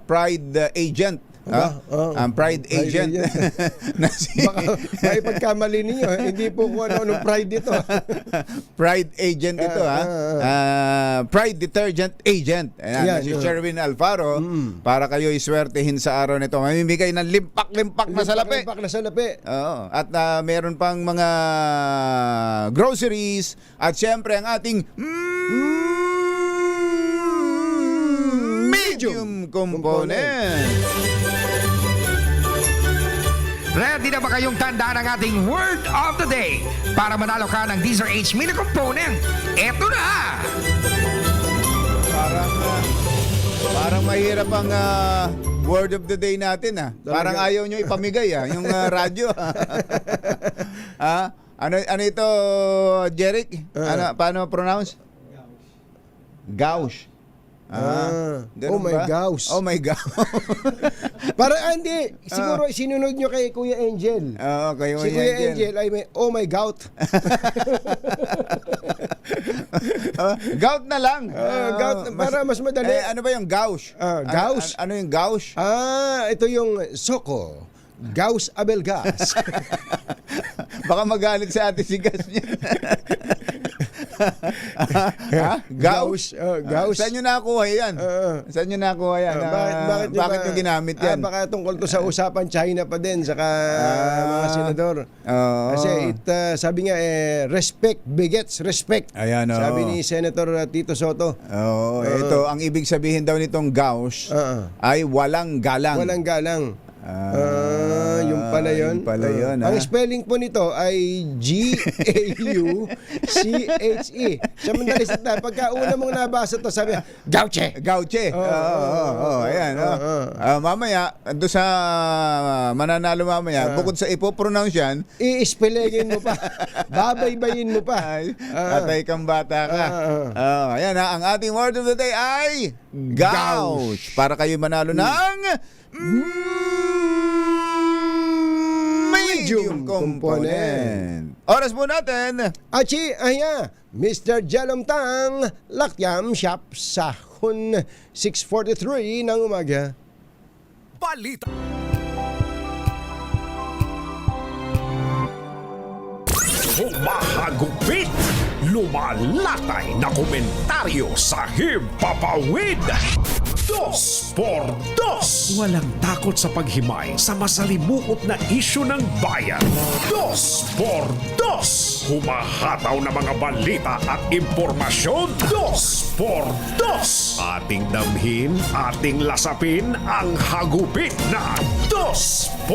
Pride Agent. Ang Pride Agent. Na si Baka may pagkamali ninyo. Hindi po kung ano pride dito. Pride Agent ito Pride Detergent Agent. Ayan, si Sherwin Alfaro para kayo iswertehin sa araw nito. Mamimigay ng limpak-limpak na salapi. Limpak na salapi. Oo. At meron pang mga groceries at syempre ang ating medium component. Ready na ba kayong tandaan ang ating word of the day para manalo ka ng Deezer H Mini Component? Eto na! Parang mahirap ang word of the day natin Parang ayaw nyo ipamigay yung radyo. Ano ito, Jeric? Paano pronounce? Gauche. Oh my gosh. Oh my gosh. Para hindi, siguro sinunod nyo kay Kuya Angel. Oo, kay Si Kuya Angel ay may oh my gout. Gout na lang. Gout para mas madali. Ano ba yung gauche? Gauche? Ano yung gauche? Ito yung Soko. Gauss Abelgas. Baka magalit sa ate si Gas niya. Gauss? Gauss. Saan nyo nakakuha yan? Saan nyo nakakuha yan? Bakit nyo ginamit yan? Baka tungkol to sa usapan China pa din saka mga senador. Kasi sabi nga respect begets respect. Ayan, sabi ni Senator Tito Soto. Ito ang ibig sabihin daw nitong gauche ay walang galang. Walang galang. Yung pala yun. Ang spelling po nito ay G-A-U-C-H-E. Sa mandali sa pagka una mong nabasa to, sabi, Gauche. Gauche. Ayan. Mamaya, doon sa mananalo mamaya, bukod sa ipopronounce yan, i-spellingin mo pa. Babaybayin mo pa. Atay kang bata ka. Ayan ang ating word of the day ay gauche. Para kayo manalo ng medium component. Oras po natin. Achi, Mr. Jalomtang, Lakyam Shop, Sahon, 6:43 ng umaga. Balita. Humahagupit, lumalatay na komentaryo sa Himpapawid. 2x2. Walang takot sa paghimay sa masalimuot na isyu ng bayan. 2x2. Humahataw na mga balita at impormasyon. 2x2. Ating damhin, ating lasapin ang hagupit na 2x2.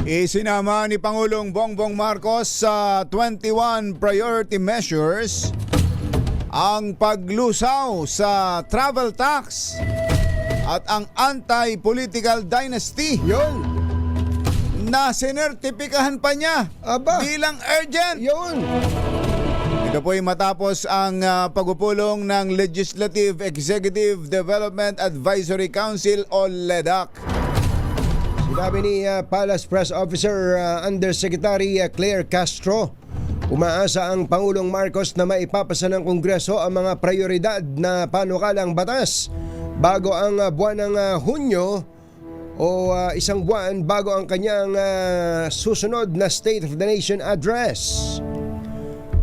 Isinama ni Pangulong Bongbong Marcos sa 21 priority measures ang paglusaw sa travel tax at ang anti-political dynasty. Yun. Na sinertipikahan pa niya bilang urgent. Yun. Ito po ay matapos ang pagpupulong ng Legislative Executive Development Advisory Council o LEDAC. Sinabi ni Palace Press Officer Undersecretary Claire Castro, umaasa ang Pangulong Marcos na maipapasa ng Kongreso ang mga prioridad na panukalang batas bago ang buwan ng Hunyo o isang buwan bago ang kanyang susunod na State of the Nation Address.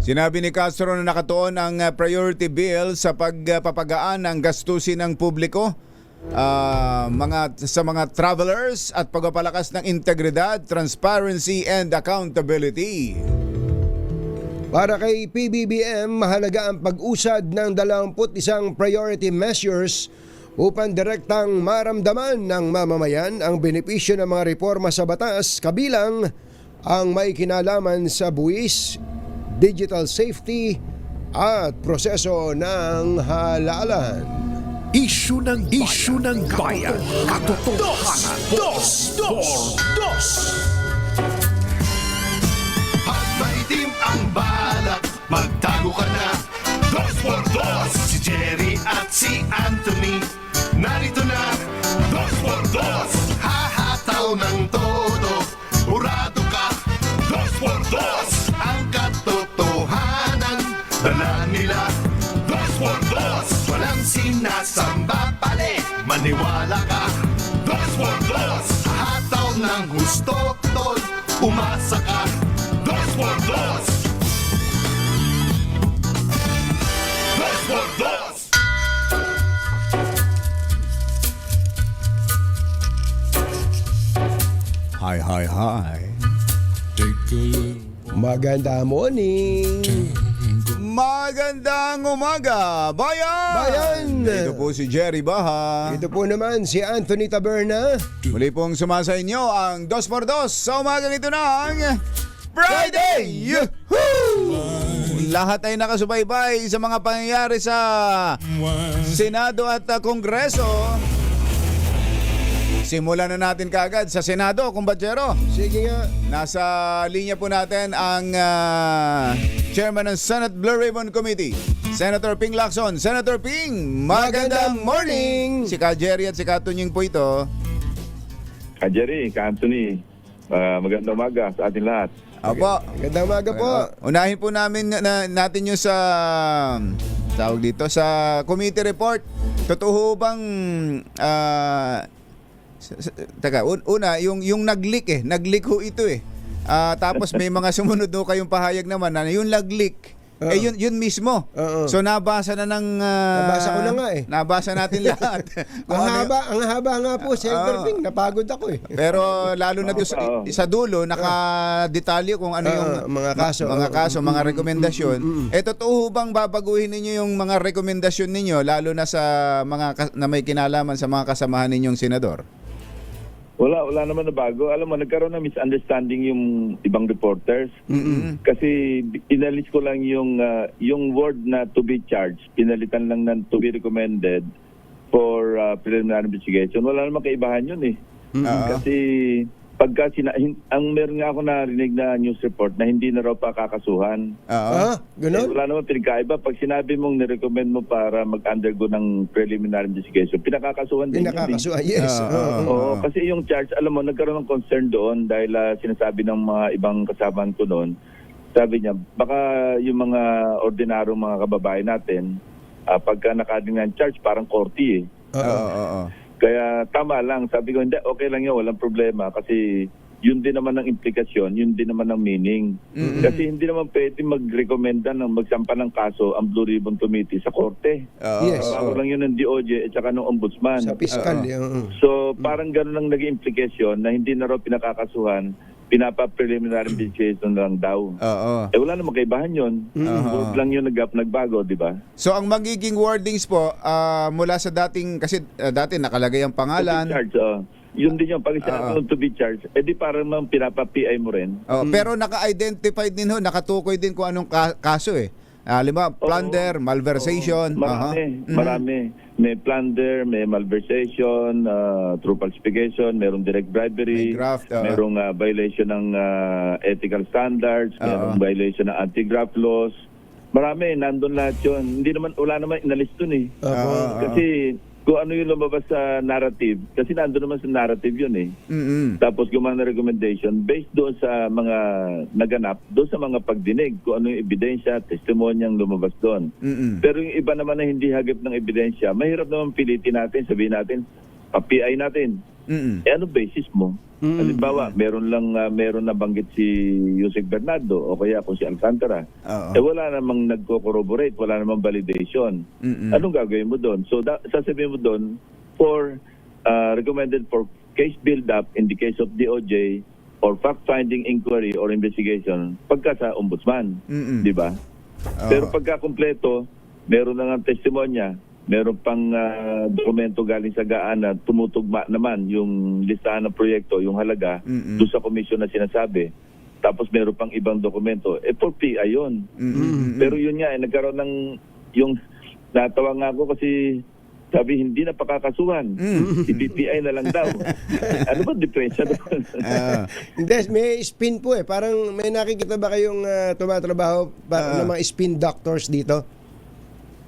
Sinabi ni Castro na nakatuon ang priority bill sa pagpapagaan ng gastusin ng publiko sa mga travelers at pagpapalakas ng integridad, transparency and accountability. Para kay PBBM, mahalaga ang pag-usad ng 21 priority measures upang direktang maramdaman ng mamamayan ang benepisyo ng mga reforma sa batas kabilang ang may kinalaman sa buwis, digital safety at proseso ng halalan. Isyu ng bayan. Katotohanan. Dos. Pag maitim ang balak, magtago ka na. 2x2. Si Jerry at si Anthony, narito na. 2x2. Hahataw ng todo, urado ka. 2x2. Ang katotohanan, dala nila. 2x2. Walang sinasamba pale, maniwala ka. 2x2. Hataw ng gusto, tol, umasa ka. 2x2. 2x2. Hi. Maganda morning. Magandang umaga, bayan! Ito po si Jerry Baha. Ito po naman si Anthony Taberna. Muli pong sumasa inyo ang 2x2 sa umagang ito ng Friday! Lahat ay nakasubaybay sa mga pangyayari sa Senado at Kongreso. Simulan na natin kaagad sa Senado, kumbachero. Sige nga. Nasa linya po natin ang Chairman ng Senate Blue Ribbon Committee, Senator Ping Lacson. Senator Ping, magandang morning! Si Ka Jerry at si Ka Tunying po ito. Ka Jerry, Ka Anthony, magandang umaga sa ating lahat. Apo. Magandang umaga po. Unahin po natin yung sa tawag dito sa committee report. Totoo bang una yung nag-leak nag-leak ho ito tapos may mga sumunod do kayong pahayag naman na yung nag-leak yun mismo. So nabasa na ng nabasa ko na nga nabasa natin lahat. ang haba nga po, Senator Ping, napagod ako Pero lalo na sa dulo nakadetalye kung ano yung mga kaso, mga rekomendasyon. Totoo bang babaguhin ninyo yung mga rekomendasyon ninyo lalo na sa mga na may kinalaman sa mga kasamahan ninyong senador? Wala naman na bago. Alam mo, nagkaroon ng misunderstanding yung ibang reporters. Kasi inalis ko lang yung word na to be charged. Pinalitan lang ng to be recommended for preliminary investigation. Wala naman kaibahan yun Kasi pagka ang meron nga ako narinig na news report na hindi na raw pa kakasuhan. Ganun? Wala naman pinagkaiba. Pag sinabi mong nirecommend mo para mag-undergo ng preliminary investigation, pinakakasuhan din. Pinakakasuhan, yes. Oo, kasi yung charge, alam mo, nagkaroon ng concern doon dahil sinasabi ng mga ibang kasamahan ko noon, sabi niya, baka yung mga ordinaryong mga kababayan natin, pagka nakading ng charge, parang korte Kaya tama lang, sabi ko, hindi, okay lang yun, walang problema kasi yun din naman ang implikasyon, yun din naman ang meaning. Kasi hindi naman pwede mag-recommenda ng magsampa ng kaso ang Blue Ribbon Committee sa korte. Yes. Bago lang yun ng DOJ at saka ng Ombudsman. Sa piskal. So parang ganun ang naging implikasyon na hindi na raw pinakakasuhan, pinapa-preliminary investigation lang daw. Wala namang kaibahan yun. Huwag lang yun nagbago, di ba? So ang magiging wordings po mula sa dating, kasi dati nakalagay ang pangalan. To be charged, yun din yung pag-isabi to be charged. Di parang pinapa-PI mo rin. Pero naka-identify din nakatukoy din kung anong kaso Halimbawa, plunder, malversation. Marami. May plunder, may malversation, true falsification, merong direct bribery, may graft, merong violation ng ethical standards, merong violation ng anti-graft laws. Marami, nandun lahat yun. Wala naman inalis dun Kasi kung ano yung lumabas sa narrative, kasi nandun naman sa narrative yun Tapos gumawa ng recommendation based doon sa mga naganap, doon sa mga pagdinig, kung ano yung ebidensya, testimonyang lumabas doon. Pero yung iba naman na hindi hagip ng ebidensya, mahirap naman pilitin natin, sabihin natin, pa-PI natin. Ano basis mo? Halimbawa, meron na banggit si Yusek Bernardo o kaya kung si Alcantara. Wala namang nagko-corroborate, wala namang validation. Anong gagawin mo doon? So sasabihin mo doon recommended for case build-up in the case of DOJ or fact-finding inquiry or investigation pagka sa ombudsman. Di ba? Pero pagka kumpleto, meron na ng testimonya, meron pang dokumento galing sa GAA na tumutugma naman yung listahan ng proyekto, yung halaga, doon sa komisyon na sinasabi. Tapos meron pang ibang dokumento. For PI yun. Pero yun nga, nagkaroon ng, yung natawa nga ako kasi sabi hindi na pakakasuhan. I-BPI na lang daw. Ano ba diferensya doon? Hindi, may spin po eh. Parang may nakikita ba kayong tumatrabaho ng mga spin doctors dito?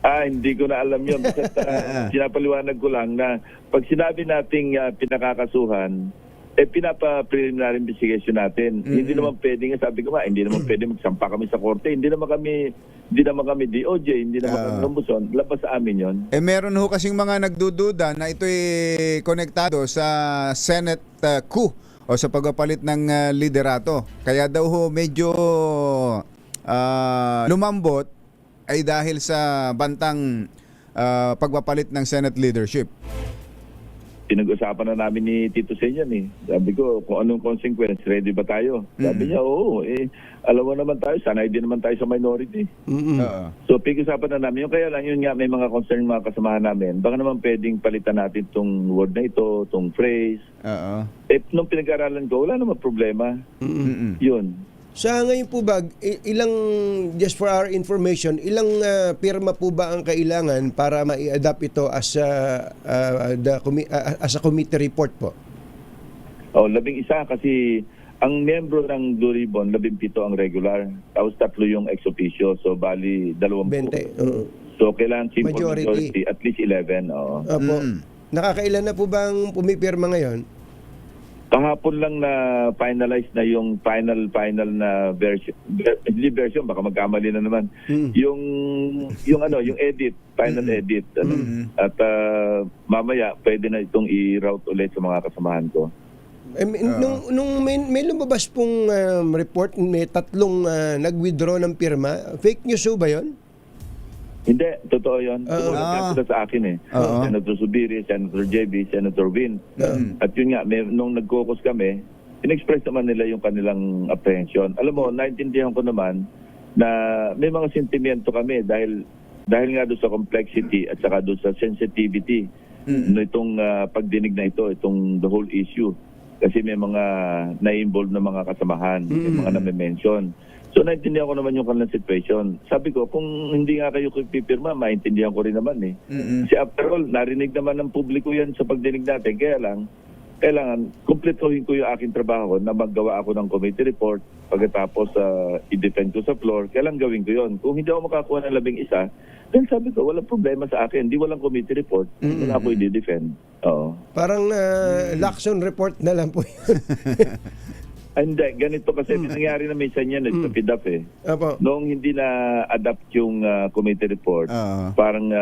Hindi ko na alam yun. Basta sinapaliwanag ko lang na pag sinabi nating pinakakasuhan, pinapa-preliminary investigation natin. Hindi naman pwede nga, sabi ko hindi naman pwede magsampa kami sa korte. Hindi naman kami DOJ, hindi naman kami Ombudsman. Labas sa amin yon. Meron ho kasing mga nagdududa na ito'y konektado sa Senate coup o sa pagpapalit ng liderato. Kaya daw ho medyo lumambot ay dahil sa bantang pagpapalit ng Senate leadership. Pinag-usapan na namin ni Tito Sen yan eh. Sabi ko, kung anong consequence, ready ba tayo? Sabi niya, oo. Alam mo naman tayo, sanay din naman tayo sa minority. So, pinag-usapan na namin. Yung kaya lang, yun nga, may mga concern mga kasamahan namin. Baka naman pwedeng palitan natin itong word na ito, itong phrase. Nung pinag-aralan ko, wala naman problema. Yun. Sa ngayon po ba, ilang, just for our information, ilang pirma po ba ang kailangan para ma-adapt ito as a committee report po? 11 kasi ang membro ng Blue Ribbon, 17 ang regular. Tapos 3 yung ex officio. So, bali 20. So, kailangan simple majority at least 11. Opo. Nakakailan na po bang pumipirma ngayon? Kahapon lang na finalize na yung final na version. Hindi version, baka magkamali na naman. Yung edit, final edit. At mamaya pwede na itong i-route ulit sa mga kasamahan ko. Nung may lumabas pong report, may 3 nag-withdraw ng pirma. Fake news ba yun? Hindi, totoo yun. Sila sa akin eh. Senator Subiri, Senator JB, Senator Win. At yun nga, nung nag-caucus kami, in-express naman nila yung kanilang apprehension. Alam mo, naintindihan ko naman na may mga sentimento kami dahil nga doon sa complexity at saka doon sa sensitivity nitong pagdinig na ito, itong the whole issue. Kasi may mga na-involve na mga kasamahan, may mga na-mention. So, naintindihan ko naman yung kanilang situation. Sabi ko, kung hindi nga kayo pipirma, maintindihan ko rin naman eh. Kasi after all, narinig naman ng publiko yan sa pagdinig natin. Kaya lang, kailangan kumpletuhin ko yung aking trabaho na maggawa ako ng committee report pagkatapos i-defend ko sa floor. Kailangan gawin ko yun. Kung hindi ako makakuha ng 11, then sabi ko, walang problema sa akin. Hindi walang committee report. Wala ako i-defend. Oo. Parang Lacson report na lang po yun. Hindi, ganito kasi nangyari na minsan yan sa PIDAP eh. Noong hindi na adapt yung committee report, parang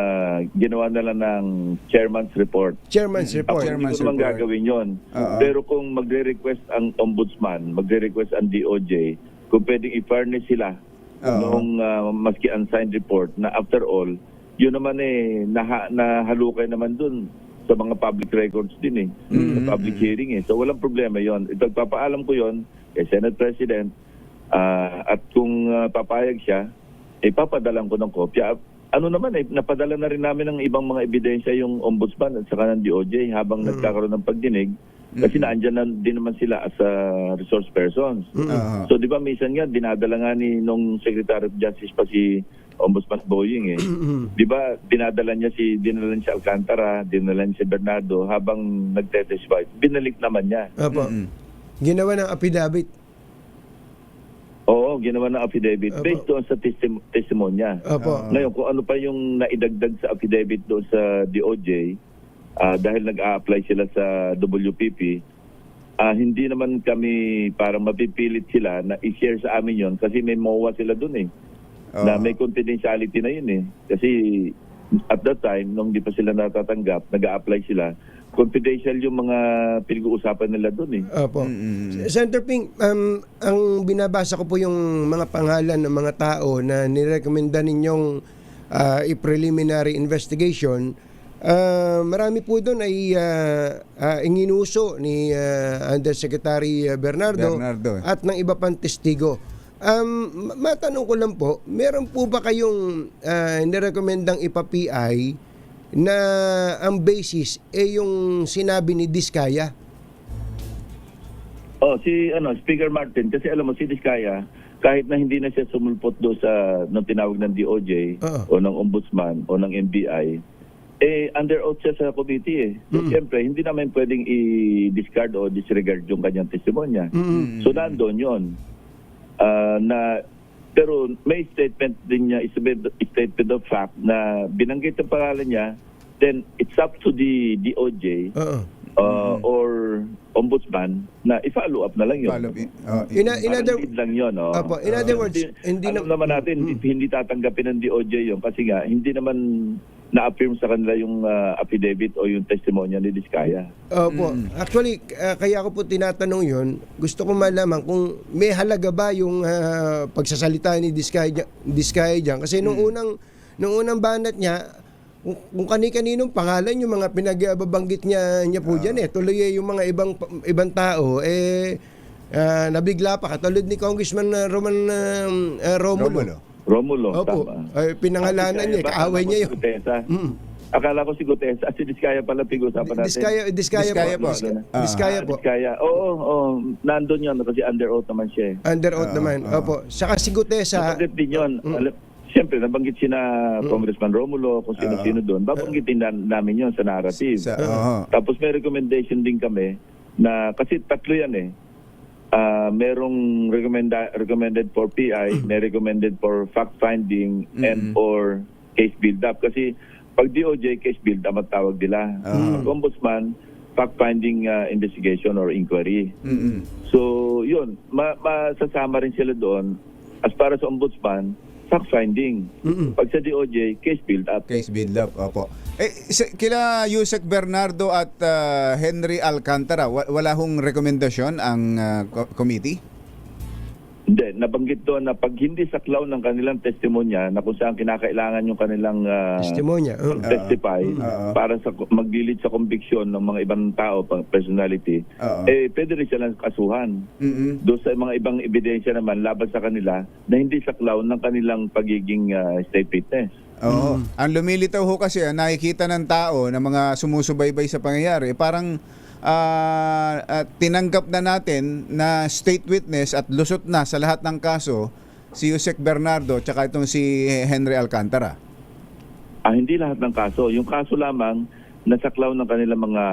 ginawa na lang ng chairman's report. Chairman's report. Hindi ko naman gagawin yun. Pero kung magre-request ang ombudsman, magre-request ang DOJ, kung pwedeng i-furnish sila noong maski unsigned report na after all, yun naman eh, nahalukay naman dun sa mga public records din eh, sa public hearing eh. So walang problema yon. Ipagpapaalam ko yon kay Senate President at kung papayag siya, ipapadalan ko ng kopya. Ano naman eh, napadala na rin namin ng ibang mga ebidensya yung ombudsman at saka ng DOJ habang nagkakaroon ng pagdinig kasi naandyan na din naman sila as resource persons. So di ba minsan nga, dinadala nga nung Secretary of Justice pa si Ombudsman Boying eh. Di ba, dinala niya si Alcantara, dinala niya si Bernardo habang nagte-testify. Binalik naman niya. Ginawa ng affidavit. Oo, ginawa ng affidavit based doon sa testimonya. Ngayon, kung ano pa yung naidagdag sa affidavit doon sa DOJ, dahil nag-a-apply sila sa WPP, hindi naman kami parang mapipilit sila na i-share sa amin yon kasi may MOA sila doon eh. Na may confidentiality na yun eh. Kasi at that time, nung di pa sila natatanggap, nag-a-apply sila, confidential yung mga pinag-uusapan nila doon eh. Senator Ping, ang binabasa ko po yung mga pangalan ng mga tao na nirekomenda ninyong i-preliminary investigation. Marami po doon ay inginuso ni Undersecretary Bernardo at ng iba pang testigo. Matanong ko lang po, meron po ba kayong nirekomendang ipa-PI na ang basis yung sinabi ni Diskaya. Speaker Martin, kasi alam mo si Diskaya, kahit na hindi na siya sumulpot do sa nung tinawag ng DOJ o ng Ombudsman o ng NBI, under oath siya sa committee So, siyempre, hindi naman pwedeng i-discard o disregard yung kanyang testimonya. So, nandoon yun. Pero may statement din niya, statement of fact na binanggit ang pangalan niya, then it's up to the DOJ or Ombudsman na i-follow up na lang yun. In other lang yun. in other words, hindi naman natin, hindi tatanggapin ng DOJ yun kasi nga, hindi naman na-affirm sa kanila yung affidavit o yung testimonya ni Diskaya. Opo. Actually, kaya ko po tinatanong yun, gusto ko malaman kung may halaga ba yung pagsasalita ni Diskaya dyan. Kasi nung unang banat niya, kung kani-kaninong pangalan yung mga pinagbabanggit niya po dyan tuloy yung mga ibang tao nabigla pa katulad ni Congressman Romulo. Opo. Pinangalanan niya, kaaway niya yun. Akala ko si Gutesa. Si Diskaya pala pag-usapan natin. Diskaya po. Diskaya. Oo. Nandun yun kasi under oath naman siya. Under oath naman. Opo. Saka si Gutesa. Nabanggit din yun. Siyempre, nabanggit sina Congressman Romulo, kung sino-sino doon. Babanggitin namin yun sa narrative. Tapos may recommendation din kami na, kasi tatlo yan merong recommended for PI, may recommended for fact-finding and or case build-up. Kasi pag DOJ, case build-up ang tawag nila. Pag Ombudsman, fact-finding investigation or inquiry. So, yun. Masasama rin sila doon. As para sa Ombudsman, fact-finding. Pag sa DOJ, case build-up. Case build-up, opo. Kila Yusek Bernardo at Henry Alcantara, wala hong rekomendasyon ang committee? Hindi. Nabanggit doon na pag hindi saklaw ng kanilang testimonya na kung saan kinakailangan yung kanilang testimonya testify para sa maglilid sa conviction ng mga ibang tao, personality, pwede rin silang kasuhan. Doon sa mga ibang ebidensya naman laban sa kanila na hindi saklaw ng kanilang pagiging state witness. Ang lumilitaw ho kasi, nakikita ng tao na mga sumusubaybay sa pangyayari, parang tinanggap na natin na state witness at lusot na sa lahat ng kaso si Yusek Bernardo tsaka itong si Henry Alcantara. Hindi lahat ng kaso. Yung kaso lamang nasaklaw ng kanilang mga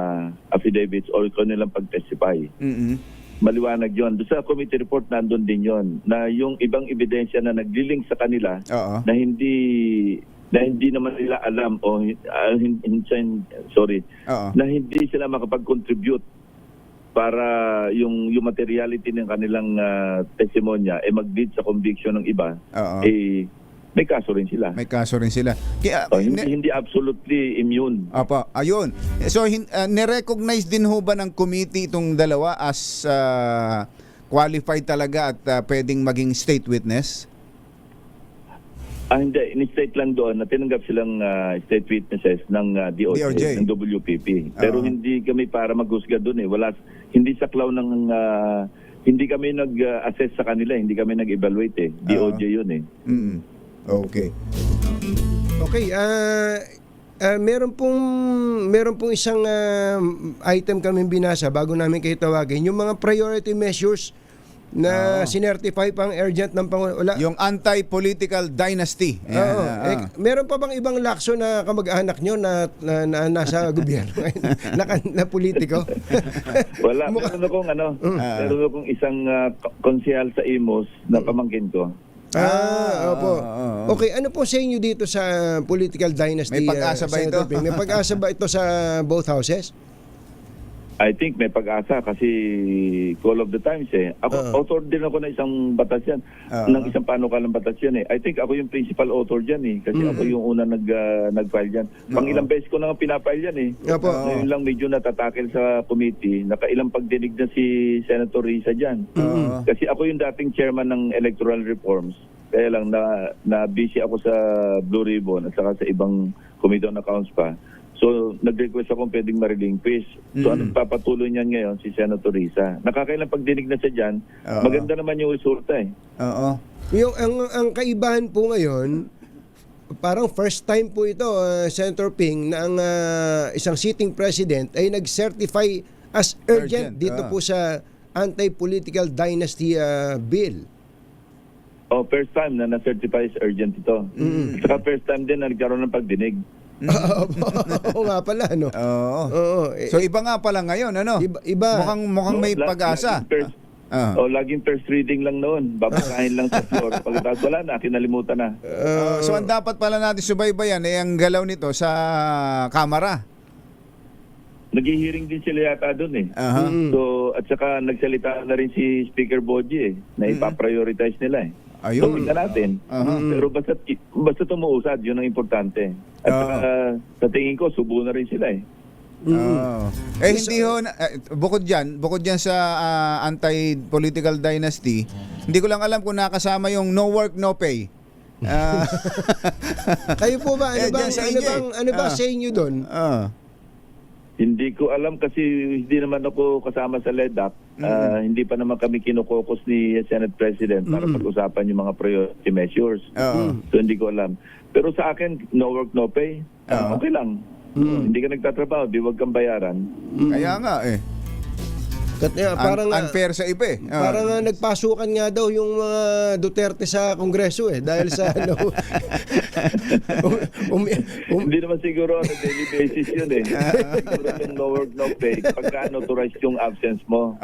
affidavits or kanilang pag-testify. Maliwanag yun. Doon sa committee report nandun din yun na yung ibang ebidensya na naglilink sa kanila na hindi naman nila alam o na hindi sila makapag-contribute para yung materiality ng kanilang testimonya mag-lead sa conviction ng iba, may kaso rin sila. Kaya, hindi absolutely immune. Ayun. So, nirecognize din ho ba ng committee itong dalawa as qualified talaga at pwedeng maging state witness? Hindi. In-state lang doon na tinanggap silang state witnesses ng DOJ, ng WPP. Pero hindi kami para maghusga doon hindi saklaw ng hindi kami nag-assess sa kanila, hindi kami nag-evaluate DOJ yun Okay. Meron pong isang item kami binasa bago namin kayo tawagin, yung mga priority measures na sinertify pang urgent ng Pangulo. Yung anti-political dynasty. Meron pa bang ibang lakso na kamag-anak nyo na nasa gobyerno na politiko? Wala. Meron akong isang konsehal sa Imus na pamangkin ko. Opo. Okay, ano po sa inyo dito sa political dynasty? May pag-asa ba ito? May pag-asa ba ito sa both houses? I think may pag-asa kasi call of the times author din ako ng isang batas yan, ng isang panukalang batas yan I think ako yung principal author dyan kasi ako yung una nag-file dyan. Pang-ilang beses ko na pinapile yan Ngayon lang medyo natatakil sa committee, nakailang pagdinig na si Senator Risa dyan. Kasi ako yung dating chairman ng electoral reforms. Kaya lang na busy ako sa Blue Ribbon at saka sa ibang committee on accounts pa. So, nag-request akong pwedeng ma-relinquish. So, anong papatuloy niyan ngayon? Si Senator Risa. Nakakailang pagdinig na siya dyan. Maganda naman yung resulta Yung, ang kaibahan po ngayon, parang first time po ito, Senator Ping, na ang isang sitting president ay nag-certify as urgent, dito po sa anti-political dynasty bill. First time na na-certify as urgent ito. Saka first time din na nagkaroon ng pagdinig. Oo nga pala, no? Oo. So iba nga pala ngayon, ano? Iba. Mukhang may pag-asa. Laging first reading lang noon. Babasahin lang sa floor. Pagkatapos wala na, kinalimutan na. So ang dapat pala natin subaybayan ay ang galaw nito sa Kamara. Nag-hearing din sila yata doon eh. So, at saka nagsalita na rin si Speaker Boji na ipaprioritize nila eh. Ayun. So, tingnan natin. Pero basta tumuusad, yun ang importante. At saka, sa tingin ko, subo na rin sila eh. Hindi ho, bukod dyan sa anti-political dynasty, hindi ko lang alam kung nakasama yung no work, no pay. Kayo po ba, ano ba sa inyo doon? Hindi ko alam kasi hindi naman ako kasama sa LEDAC. Hindi pa naman kami kinukokos ni Senate President para pag-usapan yung mga priority measures. So hindi ko alam. Pero sa akin, no work, no pay. Okay lang. Hindi ka nagtatrabaho, di wag kang bayaran. Kaya nga eh. Parang unfair sa iba eh. Parang nagpasukan nga daw yung mga Duterte sa Kongreso eh dahil sa Hindi naman siguro on a daily basis yun eh. Siguro yung no work, no pay. Pagka authorized yung absence mo.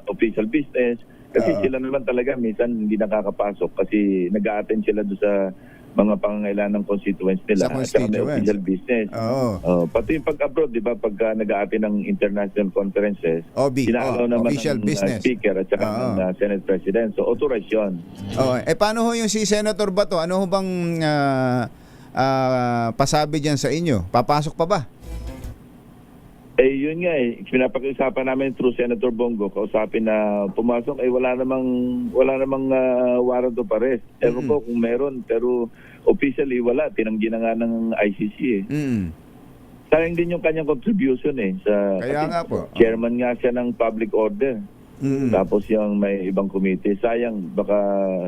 Official business. Kasi sila naman talaga minsan hindi nakakapasok kasi nag-a-attend sila doon sa mga pangangailangan ng constituents nila at saka may official business. Pati yung pag-abroad, di ba, pagka nag-a-attend ng international conferences, inaalaw naman ng speaker at saka ng Senate President. So, authorized yun. Paano ho yung si Senator Bato? Ano ho bang pasabi dyan sa inyo? Papasok pa ba? Yun nga eh. Pinapag-usapan namin through Senator Bongo, kausapin na pumasok, wala namang warrant of arrest. Ewan ko kung meron, pero officially wala. Tinanggi na nga ng ICC eh. Sayang din yung kanyang contribution eh. Kaya nga po. Chairman nga siya ng public order. Tapos yung may ibang committee. Sayang, baka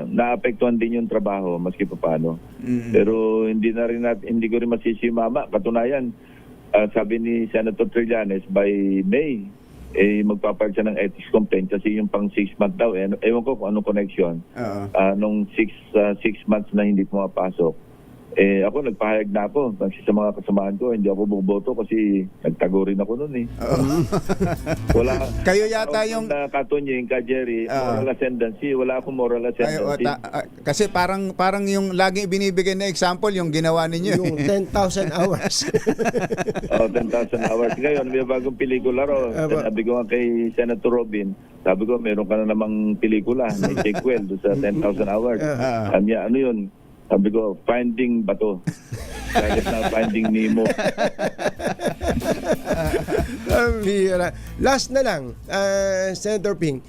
naapektuhan din yung trabaho maski pa paano. Pero hindi ko rin masisimama. Katunayan, sabi ni Senator Trillanes, by May, magpapart siya ng ethics complaint kasi yung pang 6 months daw. Ewan ko kung anong connection. Nung 6 months na hindi pumapasok. Ako, nagpahayag na ako. Sa mga kasamahan ko, hindi ako buboto kasi nagtago rin ako noon eh. Wala. Kayo yata yung... Katunying ka, Jerry, moral ascendancy. Wala akong moral ascendancy. Kasi parang yung laging binibigay na example, yung ginawa ninyo. Yung 10,000 hours. 10,000 hours. Ngayon, may bagong pelikula ro. Sabi ko nga kay Senator Robin, sabi ko, meron ka na namang pelikula, may sequel sa 10,000 hours. Ano yun? Sabi ko, Finding Bato. Kahit na Finding Nemo. Last na lang, Senator Ping.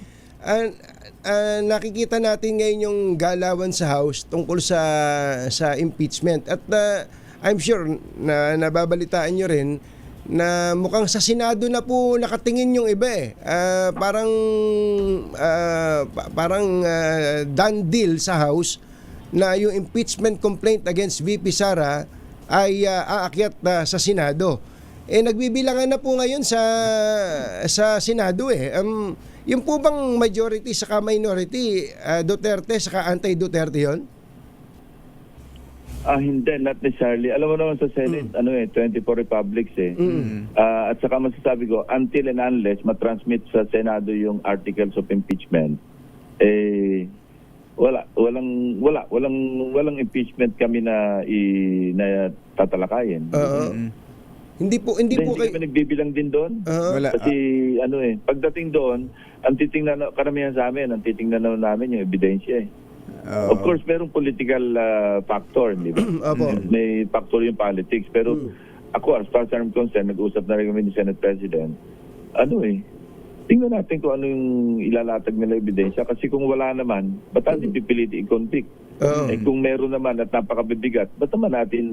Nakikita natin ngayon yung galawan sa House tungkol sa impeachment. At I'm sure na nababalitaan nyo rin na mukhang sa Senado na po nakatingin yung iba eh. Parang done deal sa House na yung impeachment complaint against VP Sara ay aakyat sa Senado. Nagbibilangan na po ngayon sa Senado eh. Yung po bang majority saka minority, Duterte saka anti-Duterte yon? Hindi, not necessarily. Alam mo naman sa Senate, 24 republics eh. At saka masasabi ko, until and unless matransmit sa Senado yung articles of impeachment, walang impeachment kami na tatalakayin. Hindi po kami nagbibilang din doon. Kasi pagdating doon, ang titingnan karamihan sa amin, ang titingnan namin yung ebidensya eh. Of course, merong political factor, di ba? May factor yung politics, pero ako as far as I'm concerned, nag-usap na rin kami ni Senate President. Tingnan natin kung ano yung ilalatag nila ebidensya. Kasi kung wala naman, ba't natin pipiliti i-convict? Kung meron naman at napakabibigat, ba't naman natin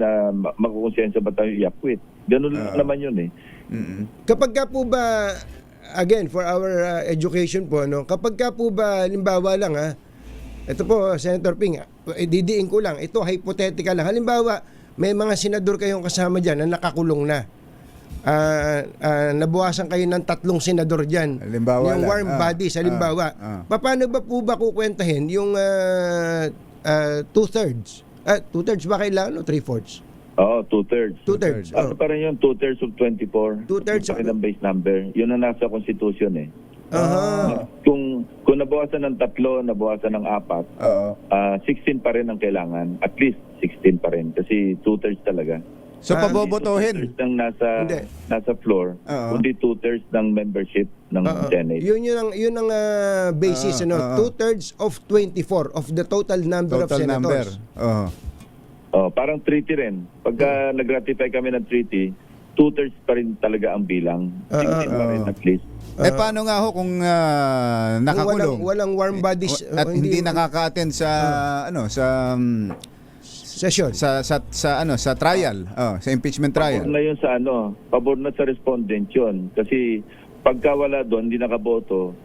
makukonsensya ba tayo i-acquit? Ganun naman yun eh. Kapag ka po ba, again, for our education po, kapag ka po ba, limbawa lang Ito po, Senator Ping, didiin ko lang. Ito, hypothetical lang. Halimbawa, may mga senador kayong kasama dyan na nakakulong na. Nabuwasan kayo ng 3 senador dyan. Halimbawa yung lang. warm bodies, halimbawa. Paano ba po ba kukwentahin yung 2/3? 2/3 ba kailangan o 3/4? Oo, 2/3. 2/3. Ano pa rin yun? 2/3 of 24. 2/3 Yung pakilang base number. Yun ang nasa Constitution eh. Aha. Kung nabawasan ng 3, nabawasan ng 4, 16 pa rin ang kailangan. At least 16 pa rin. Kasi 2/3 talaga. So Hindi pabobotohin. 2/3 ng nasa floor, Oo. kundi 2/3 ng membership ng Senate. Yun ang basis, 2/3 of 24 of the total number of Total number. senators. Parang treaty rin. Pagka nag-ratify kami ng treaty, 2/3 pa rin talaga ang bilang. 16 pa rin at least. Paano nga ho kung nakakulong? Walang warm bodies at hindi nakaka-attend sa session. Sa trial, sa impeachment trial. Pabor na yun pabor na sa respondent yun. Kasi pagka wala doon, hindi nakaboto,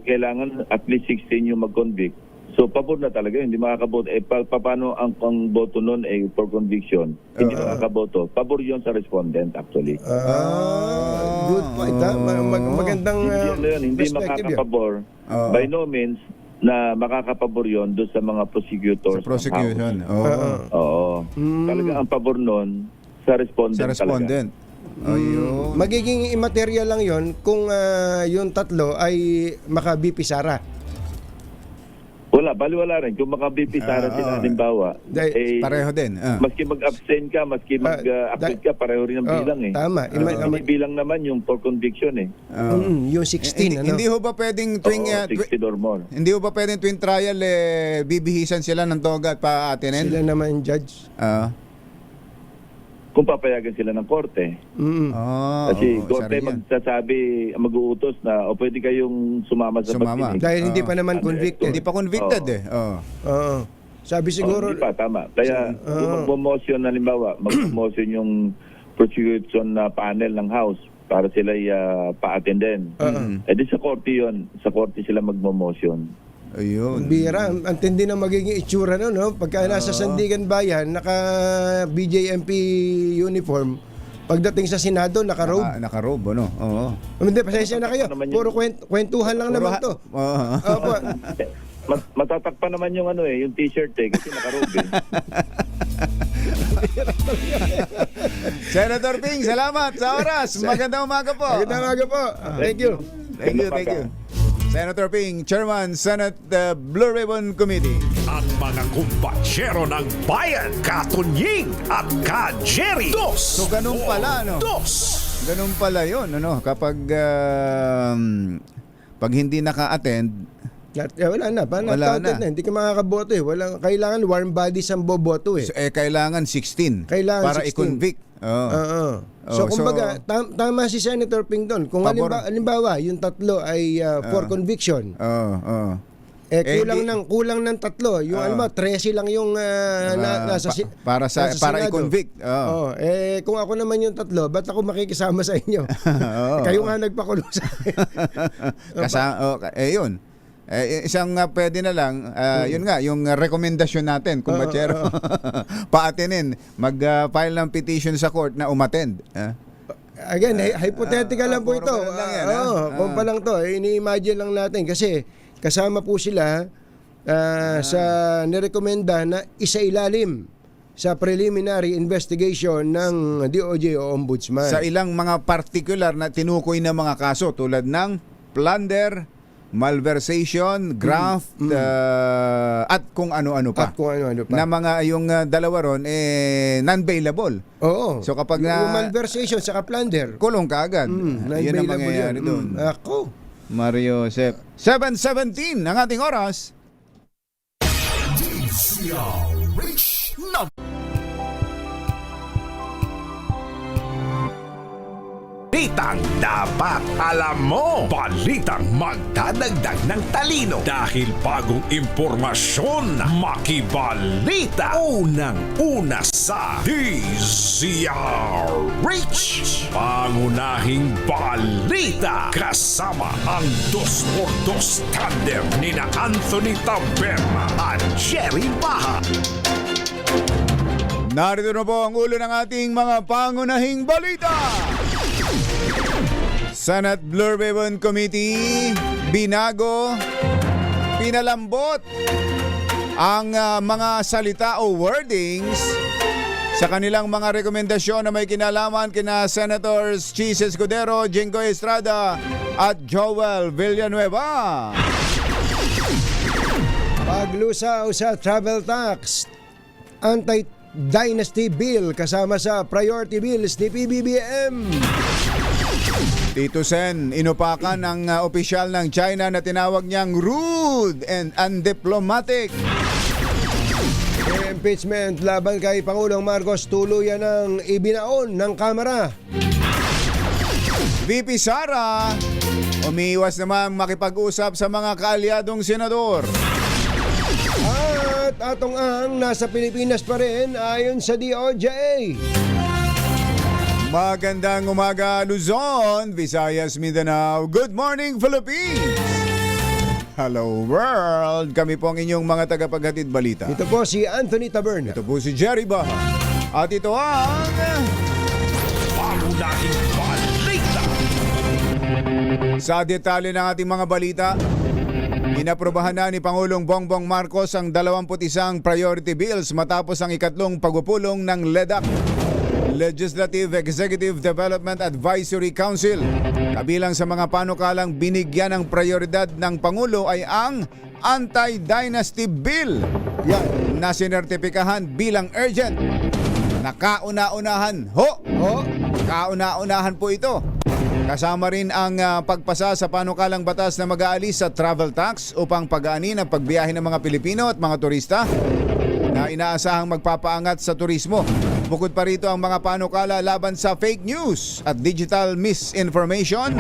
kailangan at least 16 yung mag-convict. So pabor na talaga, hindi makakaboto. Paano ang boto nun for conviction? Hindi makakaboto. Pabor yun sa respondent actually. Good point. Magandang hindi perspective yun. makakapabor. By no means na makakapabor yun doon sa mga prosecutors. Sa prosecution. Oo. Talaga ang pabor nun sa respondent. Sa respondent. Ayun. Magiging immaterial lang yon kung yung 3 ay maka-BP Sara. Wala, baliwala rin. Kung maka-BP Sara sila, halimbawa, pareho din. Maski mag-abstain ka, maski mag-appeal ka, pareho rin ang bilang eh. Tama. Bilang naman yung for conviction eh. Yung 16, Hindi ho ba pwedeng tuwing 16 or more. hindi ho ba pwedeng tuwing trial bibihisan sila ng toga at paatinin? Sila naman judge. Kung papayagan sila ng korte. Kasi korte mag-uutos na pwede kayong sumama sa pagdinig. Dahil hindi pa naman convicted. Hindi pa convicted Sabi siguro hindi pa, tama. Kaya kung mag-motion, halimbawa, mag-motion yung prosecution na panel ng House para sila pa-attend din. Di sa korte yun. Sa korte sila mag-motion. Ayun. Bira, ang tindi na magiging itsura no? Pagka nasa Sandigan Bayan, naka BJMP uniform, pagdating sa Senado, naka-robe. Naka-robe, no? Oo. Hindi, pasensya na kayo. Puro kwentuhan lang naman to. Opo. Matatakpan naman yung yung t-shirt kasi naka-robe Senator Ping, salamat sa oras. Magandang umaga po. Magandang umaga po. Thank you. Thank you. Senator Ping, Chairman, Senate Blue Ribbon Committee. Ang mga kumpatsero ng bayan, Katunying at Ka-Jerry. So ganun pala, no? Ganun pala yun, kapag pag hindi naka-attend, wala na. Wala na. Hindi ka makakaboto eh. Kailangan warm bodies ang boboto eh. so, kailangan 16 Kailangan para 16. i-convict. So kumbaga, tama si Senator Ping doon. Kung halimbawa, yung 3 ay for conviction. Kulang ng 3. Yung 13 lang yung nasa para Senado. i-convict. Kung ako naman yung 3, ba't ako makikisama sa inyo? Kayo nga nagpakulong sa akin. Yun. Isang pwede na lang, yun nga, yung rekomendasyon natin, kung bachero, paatinin, mag-file ng petition sa court na umattend. Again, hypothetical lang po ito. Kung pa lang to, ini-imagine lang natin kasi kasama po sila sa nirekomenda na isailalim sa preliminary investigation ng DOJ o Ombudsman. Sa ilang mga particular na tinukoy na mga kaso tulad ng plunder, malversation, graft, at kung ano-ano pa. Na mga yung dalawa ron non-bailable. Oo. So kapag yung malversation sa plunder, kulong ka agad. Yun ang mangyayari doon. Ako. Mario Josep. 7:17 ang ating oras. balitang dapat alam mo. Balitang magdadagdag ng talino dahil bagong impormasyon makibalita. Unang-una sa DZRH. Pangunahing balita kasama ang 2x2 tandem ni na Anthony Taberna at Jerry Baha. Narito na po ang ulo ng ating mga pangunahing balita. Senate Blue Ribbon Committee binago, pinalambot ang mga salita o wordings sa kanilang mga rekomendasyon na may kinalaman kina Senators Chis Escudero, Jinggoy Estrada at Joel Villanueva. Paglusaw sa travel tax, anti-dynasty bill kasama sa priority bills ni PBBM. Tito Sen, inupakan ng opisyal ng China na tinawag niyang rude and undiplomatic. Impeachment laban kay Pangulong Marcos tuluyan ng ibinaon ng Kamara. VP Sara, umiiwas naman makipag-usap sa mga kaalyadong senador. At Atong Ang nasa Pilipinas pa rin ayon sa DOJ. Magandang umaga Luzon, Visayas, Mindanao. Good morning Philippines! Hello world! Kami po ang inyong mga tagapaghatid balita. Ito po si Anthony Taberna. Ito po si Jerry Baha. At ito ang Pangunahing balita. Sa detalye ng ating mga balita, inaprobahan na ni Pangulong Bongbong Marcos ang 21 priority bills matapos ang ikatlong pagpupulong ng LEDAC, Legislative Executive Development Advisory Council. Kabilang sa mga panukalang binigyan ng prioridad ng Pangulo ay ang Anti-Dynasty Bill na sinertipikahan bilang urgent. Nakauna-unahan kauna-unahan po ito. Kasama rin ang pagpasa sa panukalang batas na mag-aalis sa travel tax upang pag-aani ng pagbiyahe ng mga Pilipino at mga turista na inaasahang magpapaangat sa turismo. Bukod pa rito ang mga panukala laban sa fake news at digital misinformation,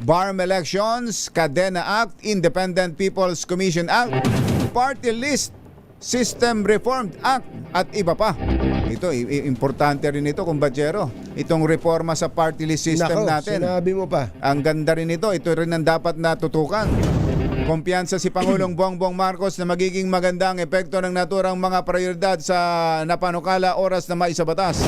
BARM elections, Kadena Act, Independent People's Commission Act, Party List System Reformed Act at iba pa. Ito, importante rin ito, kumbachero. Itong reforma sa party list system natin. Sinabi mo pa. Ang ganda rin ito. Ito rin ang dapat natutukan. Kumpiyansa si Pangulong Bongbong Marcos na magiging maganda ang epekto ng naturang mga prioridad sa napanukala oras na maisabatas.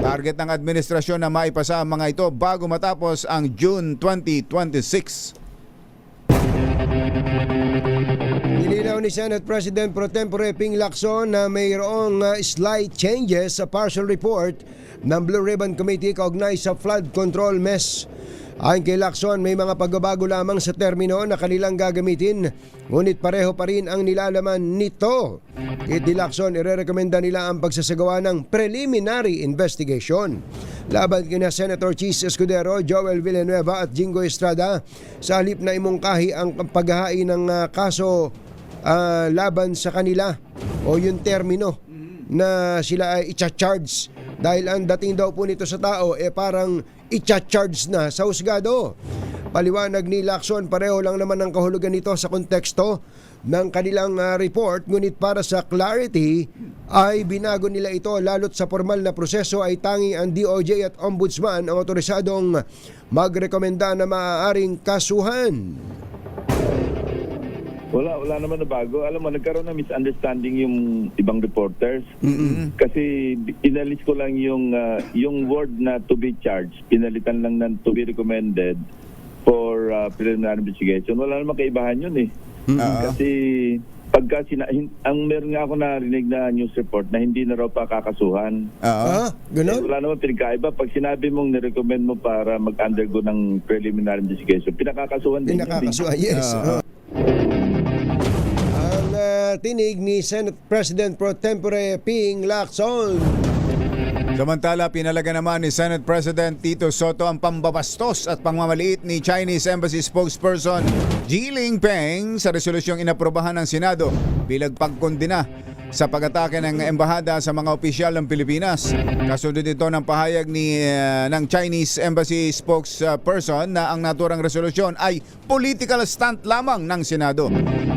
Target ng administrasyon na maipasa ang mga ito bago matapos ang June 2026. Nilinaw ni Senate President Pro Tempore Ping Lacson na mayroong slight changes sa partial report ng Blue Ribbon Committee kaugnay sa flood control mess. Ayon kay Lacson, may mga pagbabago lamang sa termino na kanilang gagamitin, ngunit pareho pa rin ang nilalaman nito. Kiti Lacson, irerekomenda nila ang pagsasagawa ng preliminary investigation laban kina Senator Chis Escudero, Joel Villanueva at Jinggoy Estrada sa halip na imungkahi ang paghahain ng kaso laban sa kanila o yung termino na sila ay i-charge dahil ang dating daw po nito sa tao parang i-charge na sa husgado. Paliwanag ni Lacson, pareho lang naman ang kahulugan nito sa konteksto ng kanilang report, ngunit para sa clarity ay binago nila ito lalo't sa formal na proseso ay tanging ang DOJ at Ombudsman ang otorisadong magrekomenda na maaaring kasuhan. Wala naman na bago. Alam mo, nagkaroon ng misunderstanding yung ibang reporters. Kasi inalis ko lang yung word na to be charged. Pinalitan lang ng to be recommended for preliminary investigation. Wala naman kaibahan yun eh. Kasi pagka ang meron nga ako narinig na news report na hindi na raw pa kakasuhan. Ganun? Wala naman pinagkaiba. Pag sinabi mong nirecommend mo para mag-undergo ng preliminary investigation, pinakakasuhan din. Pinakakasuhan, yes. Ang tinig ni Senate President Pro Tempore Ping Lacson. Samantala, pinalaga naman ni Senate President Tito Soto ang pambabastos at pangmamaliit ni Chinese Embassy spokesperson Ji Lingpeng sa resolusyong inaprobahan ng Senado bilang pagkondena sa pag-atake ng embahada sa mga opisyal ng Pilipinas. Kasunod ito ng pahayag ng Chinese Embassy spokesperson na ang naturang resolusyon ay political stunt lamang ng Senado.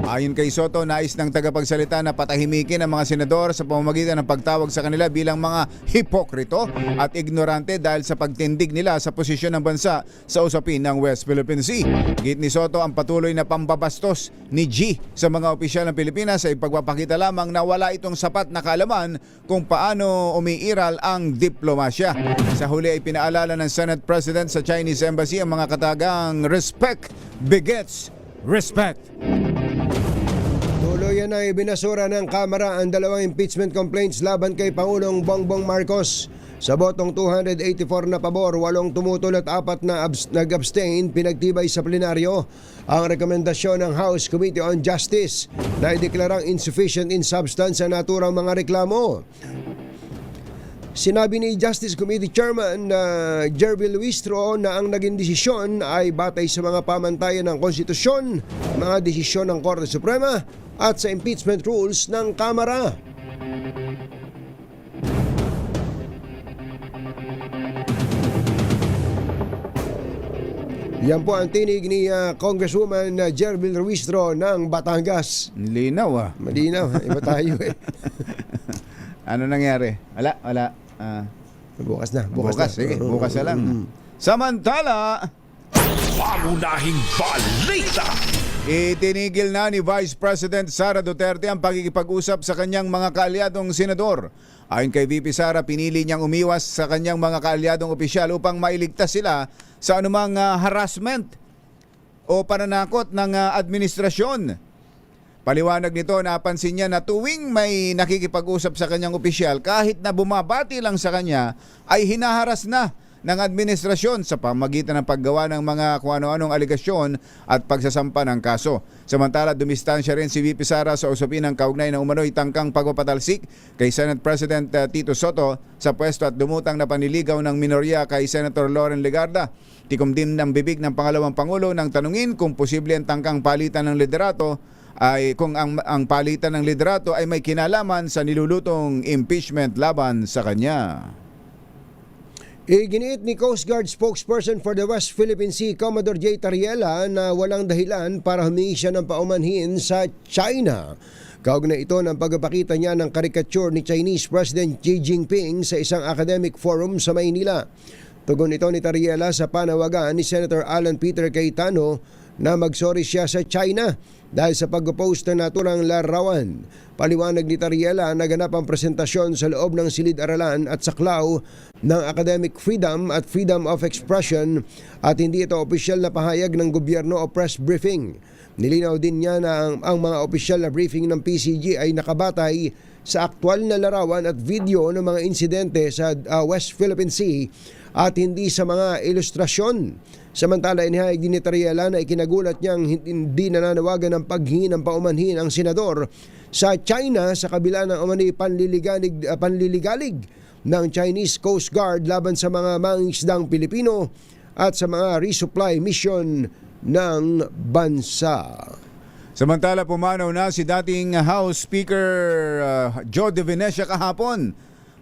Ayon kay Soto, nais ng tagapagsalita na patahimikin ang mga senador sa pamamagitan ng pagtawag sa kanila bilang mga hipokrito at ignorante dahil sa pagtindig nila sa posisyon ng bansa sa usapin ng West Philippine Sea. Git ni Soto, ang patuloy na pambabastos ni G sa mga opisyal ng Pilipinas ay pagpapakita lamang na wala itong sapat na kaalaman kung paano umiiral ang diplomasya. Sa huli ay pinaalala ng Senate President sa Chinese Embassy ang mga katagang respect begets respect. Tuluyan na ibinasura ng Kamara ang dalawang impeachment complaints laban kay Pangulong Bongbong Marcos. Sa botong 284 na pabor, 8 tumutol at 4 na nag-abstain, pinagtibay sa plenaryo ang rekomendasyon ng House Committee on Justice na ideklarang insufficient in substance ang naturang mga reklamo. Sinabi ni Justice Committee Chairman Jervil Luistro na ang naging desisyon ay batay sa mga pamantayan ng konstitusyon, mga desisyon ng Korte Suprema at sa impeachment rules ng Kamara. Yan po ang tinig ni Congresswoman Jervil Luistro ng Batangas. Linaw Malinaw, iba tayo eh. Ano nangyari? Wala. Bukas na. Sige, bukas na lang. Samantala, Pangunahing balita. itinigil na ni Vice President Sara Duterte ang pakikipag-usap sa kanyang mga kaalyadong senador. Ayon kay VP Sara, pinili niyang umiwas sa kanyang mga kaalyadong opisyal upang mailigtas sila sa anumang harassment o pananakot ng administrasyon. Paliwanag nito, napansin niya na tuwing may nakikipag-usap sa kanyang opisyal, kahit na bumabati lang sa kanya, ay hinaharas na ng administrasyon sa pamagitan ng paggawa ng mga kung ano-anong aligasyon at pagsasampa ng kaso. Samantala, dumistansya rin si VP Sara sa usapin ng kaugnay na umano'y tangkang pagpapatalsik kay Senate President Tito Soto sa pwesto at dumutang na panliligaw ng minorya kay Senator Loren Legarda. Tikom din ng bibig ng pangalawang Pangulo nang tanungin kung posible ang tangkang palitan ng liderato ay kung ang palitan ng liderato ay may kinalaman sa nilulutong impeachment laban sa kanya. Iginiit ni Coast Guard spokesperson for the West Philippine Sea, Commodore J. Tariela, na walang dahilan para humingi siya ng paumanhin sa China. Kaugnay ito ng pagpapakita niya ng karikature ni Chinese President Xi Jinping sa isang academic forum sa Maynila. Tugon ito ni Tariela sa panawagan ni Senator Alan Peter Cayetano na magsorry siya sa China dahil sa pag-post ng naturang larawan. Paliwanag ni Tariela, naganap ang presentasyon sa loob ng silid-aralan at saklaw ng academic freedom at freedom of expression at hindi ito opisyal na pahayag ng gobyerno o press briefing. Nilinaw din niya na ang mga opisyal na briefing ng PCG ay nakabatay sa aktwal na larawan at video ng mga insidente sa West Philippine Sea at hindi sa mga ilustrasyon. Samantala, inihayag din ni Tariela na ikinagulat niyang hindi nananawagan ng paghingi ng paumanhin ang senador sa China sa kabila ng umano'y panliligalig ng Chinese Coast Guard laban sa mga mangingisdang Pilipino at sa mga resupply mission ng bansa. Samantala, pumanaw na si dating House Speaker Joe De Venecia kahapon,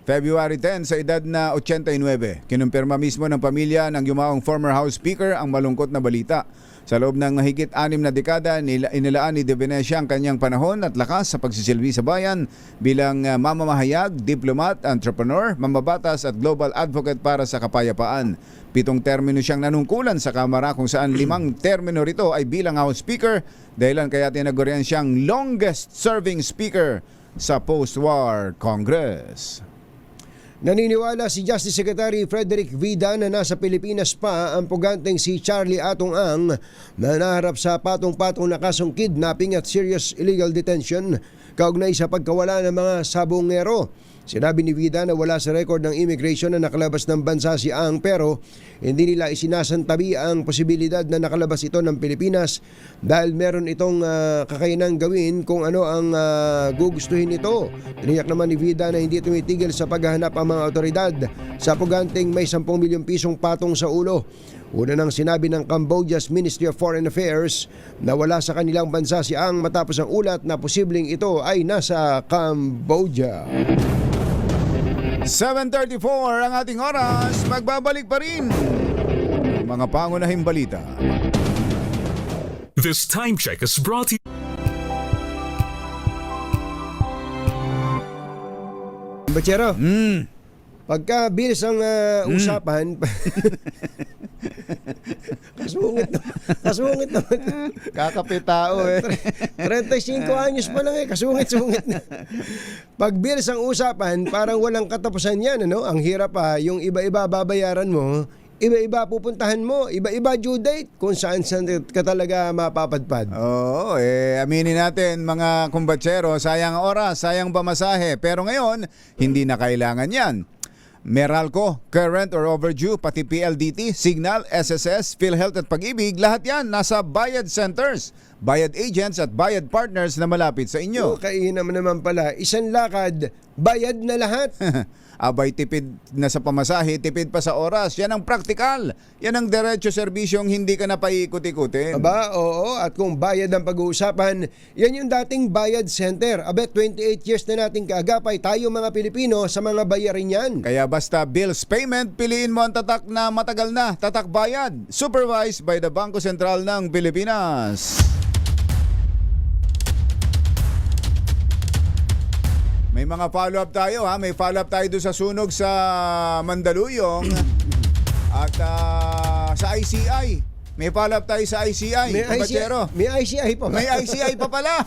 February 10, sa edad na 89. Kinumpirma mismo ng pamilya ng yumaong former House Speaker ang malungkot na balita. Sa loob ng mahigit 6 na dekada, inilaan ni De Venecia ang kanyang panahon at lakas sa pagsisilbi sa bayan bilang mamamahayag, diplomat, entrepreneur, mambabatas at global advocate para sa kapayapaan. 7 termino siyang nanungkulan sa Kamara kung saan 5 termino rito ay bilang House Speaker, dahilan kaya tinagurian siyang longest serving speaker sa post-war Congress. Naniniwala si Justice Secretary Frederick Vida na nasa Pilipinas pa ang puganteng si Charlie Atong Ang na naharap sa patong-patong na kasong kidnapping at serious illegal detention kaugnay sa pagkawala ng mga sabongero. Sinabi ni Vida na wala sa record ng immigration na nakalabas ng bansa si Ang pero hindi nila isinasantabi ang posibilidad na nakalabas ito ng Pilipinas dahil meron itong kakayanang gawin kung ano ang gugustuhin ito. Tiniyak naman ni Vida na hindi tumitigil sa paghahanap ang mga otoridad sa puganteng may 10 milyong pisong patong sa ulo. Una nang sinabi ng Cambodia's Ministry of Foreign Affairs na wala sa kanilang bansa si Ang matapos ang ulat na posibleng ito ay nasa Cambodia. 7:34 ang ating oras. Magbabalik pa rin mga pangunahing balita. This time check is brought to you. Bachero, pagka bilis ang usapan, kasungit naman. Kakapit tao 35 anyos pa lang kasungit-sungit na. Pag bilis ang usapan, parang walang katapusan yan, ano? Ang hirap yung iba-iba babayaran mo, iba-iba pupuntahan mo, iba-iba due date kung saan ka talaga mapapadpad. Oo, aminin natin mga kumbatsero, sayang ang oras, sayang pamasahe. Pero ngayon, hindi na kailangan yan. Meralco, current or overdue, pati PLDT, Signal, SSS, PhilHealth at Pag-ibig, lahat yan nasa Bayad Centers, Bayad Agents at Bayad Partners na malapit sa inyo. Kainam naman pala, isang lakad, bayad na lahat. Abay, tipid na sa pamasahe, tipid pa sa oras. Yan ang praktikal. Yan ang diretso serbisyong hindi ka na paikot-ikutin. Aba, oo. At kung bayad ang pag-uusapan, yan yung dating Bayad Center. Abe, 28 years na nating kaagapay tayo mga Pilipino sa mga bayarin yan. Kaya basta bills payment, piliin mo ang tatak na matagal na, Tatak Bayad. Supervised by the Bangko Sentral ng Pilipinas. May mga follow-up tayo may follow-up tayo doon sa sunog sa Mandaluyong at sa ICI. May follow-up tayo sa ICI. May ICI pa ba? May ICI pa pala.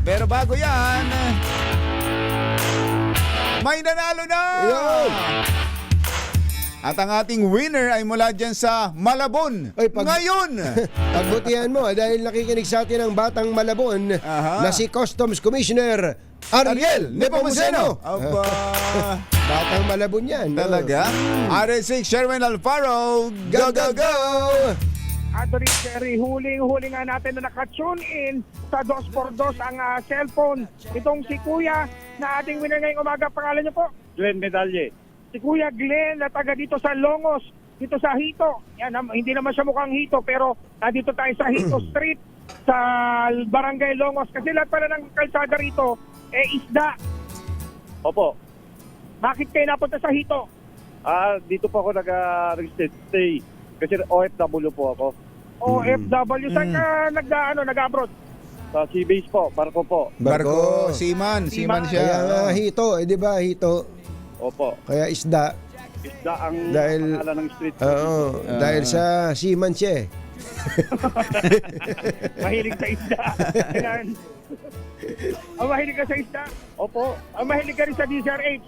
Pero bago yan, may nanalo na! Yo! At ang ating winner ay mula dyan sa Malabon. Ngayon! Pagbutihan mo dahil nakikinig sa atin ang Batang Malabon na si Customs Commissioner Ariel Nepomuceno. Aba. Batang Malabon yan. Talaga? RS6 Sherwin Alfaro. Go, go, go! Anthony Jerry, huling-huli nga natin na naka-tune in sa 2x2 ang cellphone. Itong si Kuya na ating winner ngayong umaga. Pangalan niyo po? Glenn Medalye. Si Kuya Glenn na taga dito sa Longos, dito sa Hito. Yan, hindi naman siya mukhang Hito pero nandito tayo sa Hito Street sa Barangay Longos. Kasi lahat pala ng kalsada rito, isda. Opo. Bakit kayo napunta sa Hito? Dito po ako nag-stay. Kasi OFW po ako. OFW, saan ka nag-abroad? Sa Seabase po, barko po. Barko, Seaman siya. Kaya nga Hito, di ba Hito? Opo. Kaya isda. Isda ang Dahil, pangalan ng street. Oo, dahil sa seaman siya Mahilig sa isda. Ayan. Mahilig ka sa isda? Opo. Mahilig ka rin sa DZRH?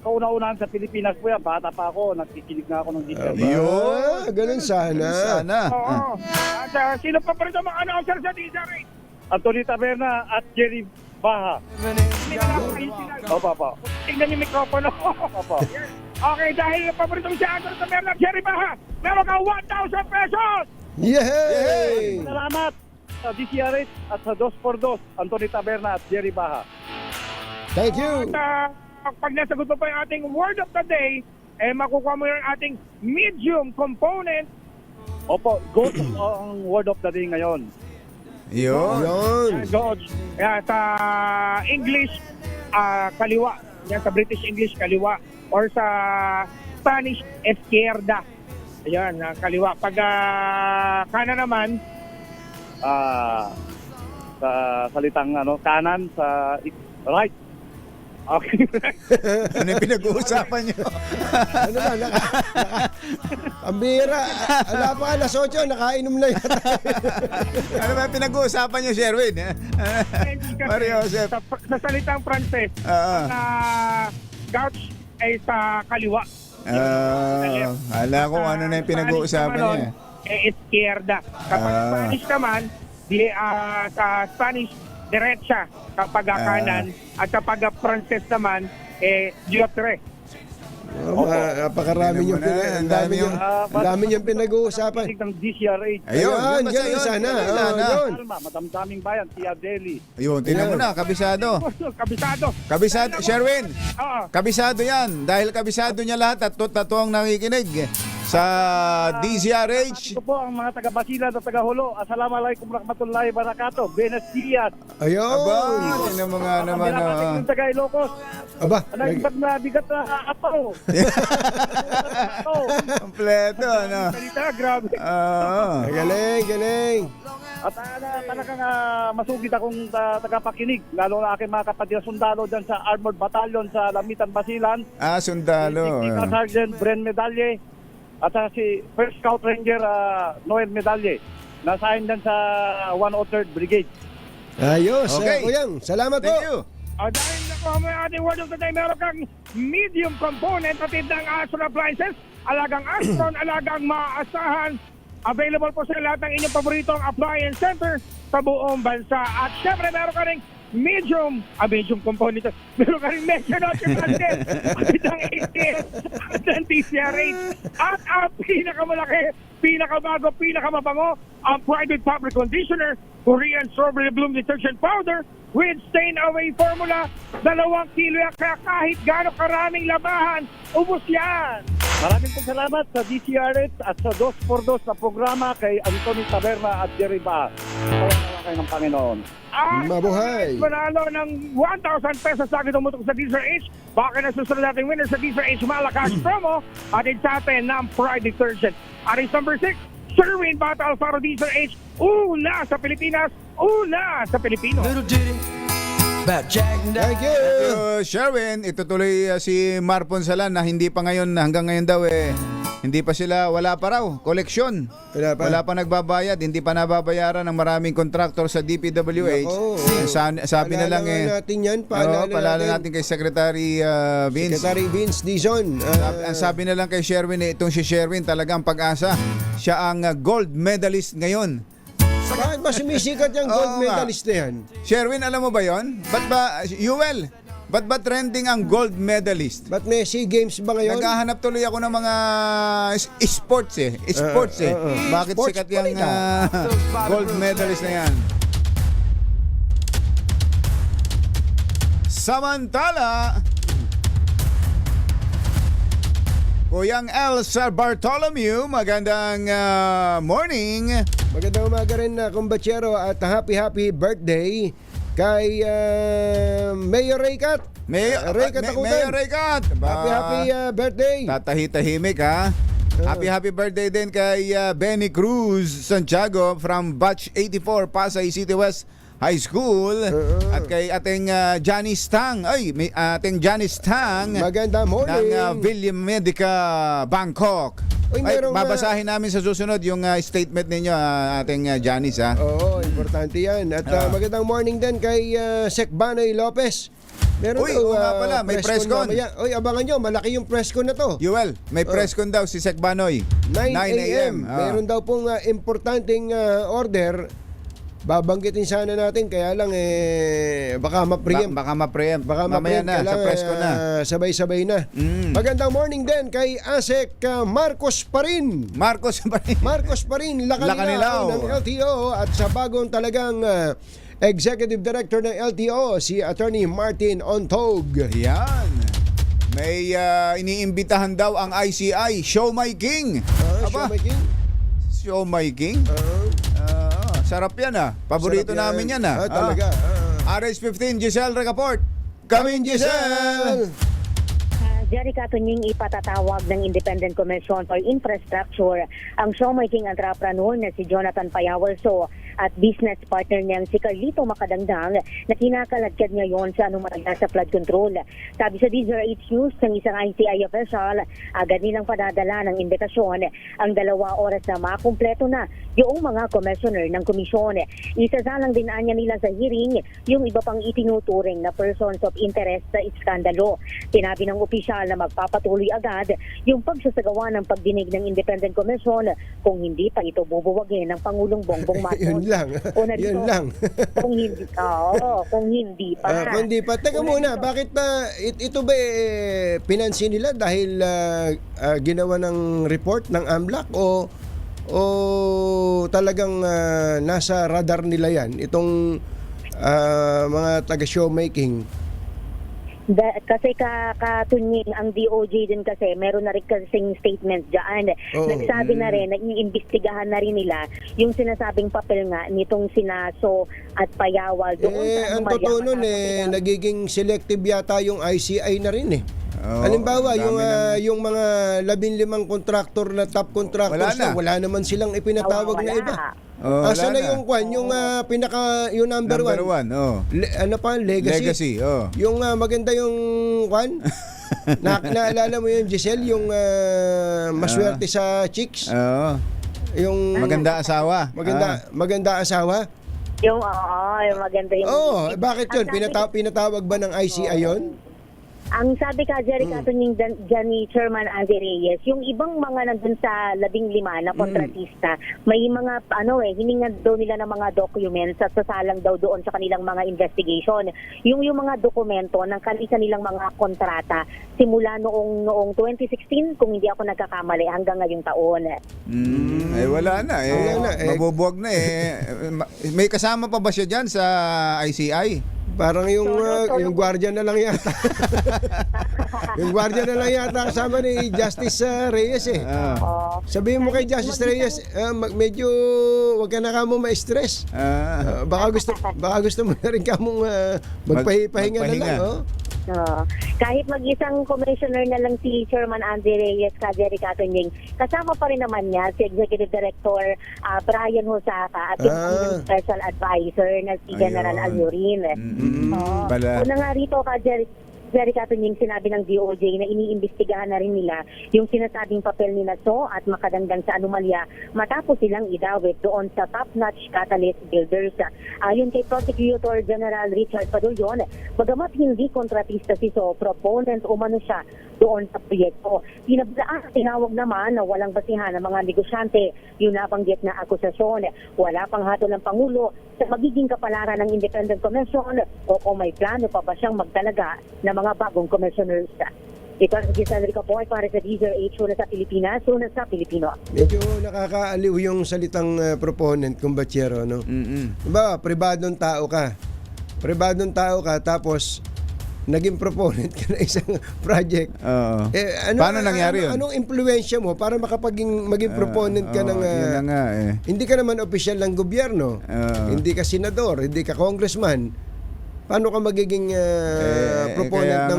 Kauna-unahan sa Pilipinas po yan. Bata pa ako, nakikinig na ako ng DZRH. Ganun sana. Oo. At sino pa rin ang mga announcer sa DZRH? Anthony Taberna at Jerry Baha. Hindi ka lang kayo sila. Opo. Tingnan yung mikropono. Opo. Okay, dahil paborito mo si Anthony Taberna at Jerry Baha, meron ka 1,000 pesos! Yay! Salamat sa DZRH at sa 2x2, Anthony Taberna at Jerry Baha. Thank you! At pag nasagot mo pa yung ating word of the day, makukuha mo yung ating medium component. Opo, go to ang word of the day ngayon. Yun. Sa English, kaliwa. Yan, sa British English, kaliwa. Or sa Spanish, izquierda. Ayan, kaliwa. Pag kanan naman, sa salitang kanan, sa right. Okay. Ano yung pinag-uusapan nyo? Ano ba? Ang bira. Ala pa, alas 8, nakainom na yata. Ano ba yung pinag-uusapan nyo, Sherwin? Mario Joseph. Sa salitang Pranses, gouch ay sa kaliwa. Hala ko ano na yung pinag-uusapan niya. Izquierda. Kapag Spanish naman, sa Spanish, derecha kapag kanan at kapag Pranses naman, dioptre. Napakarami yung pinag-uusapan. Ng DZRH. Ayun, ganun sana. Madamdaming bayan, Tia Deli. Ayun, tingnan mo na, kabisado. Kabisado, Sherwin. Kabisado yan. Dahil kabisado niya lahat at totoo ang nakikinig. Sa DZRH. Ito po ang mga taga-Basilan at taga-Hulo. Assalamualaikum warahmatullahi wabarakatuh. Buenos dias. Ayun. Aba, tingnan mo nga naman. Yung taga-Ilocos. Aba, Nagibag na bigat na apaw. Kompleto, ano? Salita, grabe. galing. At talagang masugid akong tagapakinig, lalo na aking mga kapatid na sundalo dyan sa Armored Battalion sa Lamitan, Basilan. Sundalo. Si Sergeant Bren Medalye at si First Scout Ranger Noel Medalye. Nasahin dyan sa 103rd Brigade. Ayos. Okay. Kuyang, salamat po. Thank you. Dahil na ko ang ating word of the day, meron kang medium component atid ng Astron Appliances, alagang Astron, alagang maaasahan. Available po sa lahat ng inyong paboritong appliance center sa buong bansa. At syempre meron ka rin medium component. Meron ka rin medyo natin content. At ang ATS at ang DCRH. At ang pinakamalaki, pinakabago, pinakamabango, ang Private Fabric Conditioner, Korean Strawberry Bloom Detergent Powder with stain-away formula. 2 kilo yan, kaya kahit gaano karaming labahan, ubos yan. Maraming pong salamat sa DCRH at sa 2x2 na programa kay Anthony Taberna at Jerry Ba. Salamat kayo ng Panginoon. Mabuhay. Manalo ng 1,000 pesos sa akin tumutok sa DCRH. Baka na susunod nating winner sa DCRH Malakas promo at sa atin ng Pride Detergent. Aris number 6, Sherwin Bata Alfaro DCRH. Una sa Pilipinas, una sa Pilipino. Thank you. Sherwin, itutuloy si Marpon Salan na hindi pa ngayon, hanggang ngayon daw hindi pa sila, wala pa raw, koleksyon. Wala pa nagbabayad, hindi pa nababayaran ng maraming kontraktor sa DPWH. Sabi na lang natin yan, paalala natin kay Secretary Vince. Secretary Vince Dizon. Ang sabi na lang kay Sherwin, itong si Sherwin talagang pag-asa. Siya ang gold medalist ngayon. Bakit ba sumisikat yung gold medalist na yan? Sherwin, alam mo ba yon? Ba't ba, Yuel, ba't ba trending ang gold medalist? Ba't may SEA Games ba ngayon? Naghahanap tuloy ako ng mga sports Bakit Sports sikat yung gold medalist na yan? Samantala, Kuyang Elsa Bartolomeu, magandang morning. Magandang umaga rin na kumbatsero at happy birthday kay Mayor Raycat. Mayor Raycat. Happy birthday. Tatahi-tahimik ha. Happy birthday din kay Benny Cruz Santiago from Batch 84 Pasay City West High School. At kay ating Janice Tang. Ating Janice Tang. Magandang morning. Ng William Medica, Bangkok. Babasahin namin sa susunod yung statement ninyo, ating Janice ha. Oo, importante yan. At magandang morning din kay Sec Banoy Lopez. Meron pala, may press con. Abangan nyo, malaki yung press con na to. Yuel, may press con daw si Sec Banoy. 9 a.m. Meron daw pong importanteng order. Babanggitin sana natin, kaya lang baka ma-preempt. Mamaya na, sa press con na. Sabay-sabay na. Magandang morning din kay Asek Marcos pa rin. Marcos pa rin, Lacanilao ng LTO. At sa bagong talagang Executive Director ng LTO, si Attorney Martin Ontog. Yan. May iniimbitahan daw ang ICI, Show My King. Show My King? Show My King? Sarap yan Paborito namin yan talaga. RH15, Giselle Recaport. Come in, Giselle! Jerry Katunying ipatatawag ng Independent Commission for Infrastructure ang showmaking entrepreneur na si Jonathan Payawalso at business partner niyang si Carlito Macadangdang na kinakaladkad ngayon sa anumalaya sa flood control. Sabi sa DZRH News ng isang ICI official, agad nilang padadala ng imbitasyon ang 2 oras na makumpleto na yung mga commissioner ng komisyon. Isasalang din niya nila sa hearing yung iba pang itinuturing na persons of interest sa iskandalo. Sinabi ng opisyal na magpapatuloy agad yung pagsasagawa ng pagdinig ng Independent Commission kung hindi pa ito bubuwagin ng Pangulong Bongbong Marcos. Yun lang. Kung hindi pa. Kung hindi pa. Teka muna, bakit ito ba pinansin nila dahil ginawa ng report ng AMLAC o talagang nasa radar nila yan itong mga taga-showmaking? Kasi katunying ang DOJ din kasi meron na rin kasing statement dyan. Oo. Nagsabi na rin na iimbestigahan na rin nila yung sinasabing papel nga nitong sinaso at payawal doon sa Ang anomalya totoo nun matapos silang- nagiging selective yata yung ICI na rin eh. Oo, Halimbawa, dami yung mga 15 contractor na top contractors Wala na. wala naman silang ipinatawag na iba. Oh, Asa wala na yung kwan, yung yung number Number one. 1, oh. Ano pa, legacy. Legacy, oh. Yung maganda yung kwan. Naalala mo yung Giselle, yung maswerte sa chicks. Oo. Yung Maganda asawa. maganda asawa. yung yung maganda yung Bakit yun? Ang sabi- Pinatawag ba ng ICI yun? Ang sabi ka, Jerry, katunying dyan ni Chairman Andy Reyes, yung ibang mga nandun sa 15 na kontratista, may mga, hiningan daw nila ng mga documents at sasalang daw doon sa kanilang mga investigation. Yung mga dokumento ng kanilang mga kontrata, simula noong 2016, kung hindi ako nagkakamali, hanggang ngayong taon. Wala na. Mabubuwag na May kasama pa ba siya dyan sa ICI? Parang yung guardian na lang yata. Yung guardian na lang yata kasama ni Justice Reyes eh. Sabihin mo kay Justice Reyes, medyo wag ka na kamo ma-stress. Baka gusto mo na rin kamong magpahinga na lang. Kahit mag-isang commissioner na lang si Chairman Andy Reyes, Jerry Katunying, kasama pa rin naman niya si Executive Director Brian Hosaka at yung special advisor na si General Alyorin. Una nga rito Jerry Katunying, sinabi ng DOJ na iniimbestigahan na rin nila yung sinasabing papel ni Naso at makadangdang sa anomalya matapos silang idawit doon sa top-notch catalyst builders. Ayon kay Prosecutor General Richard Padulyon, bagamat hindi kontratista si So, proponent umano siya doon sa proyekto. Tinawag naman na walang basihan ng mga negosyante yung nabanggit na akusasyon. Wala pang hatol ng Pangulo sa magiging kapalaran ng Independent Commission o kung may plano pa ba siyang magtalaga ng mga bagong commissioners. Ito ang Giselle Ricapoy para sa DZRH, una sa Pilipinas, una sa Pilipino. Medyo nakakaaliw yung salitang proponent, kumbatsero, no? Diba, pribadong tao ka, tapos naging proponent ka na isang project. Paano nangyari yun? Anong impluwensya mo para maging proponent ka ng... yun na nga Hindi ka naman opisyal ng gobyerno, hindi ka senador, hindi ka congressman. Paano ka magiging proponent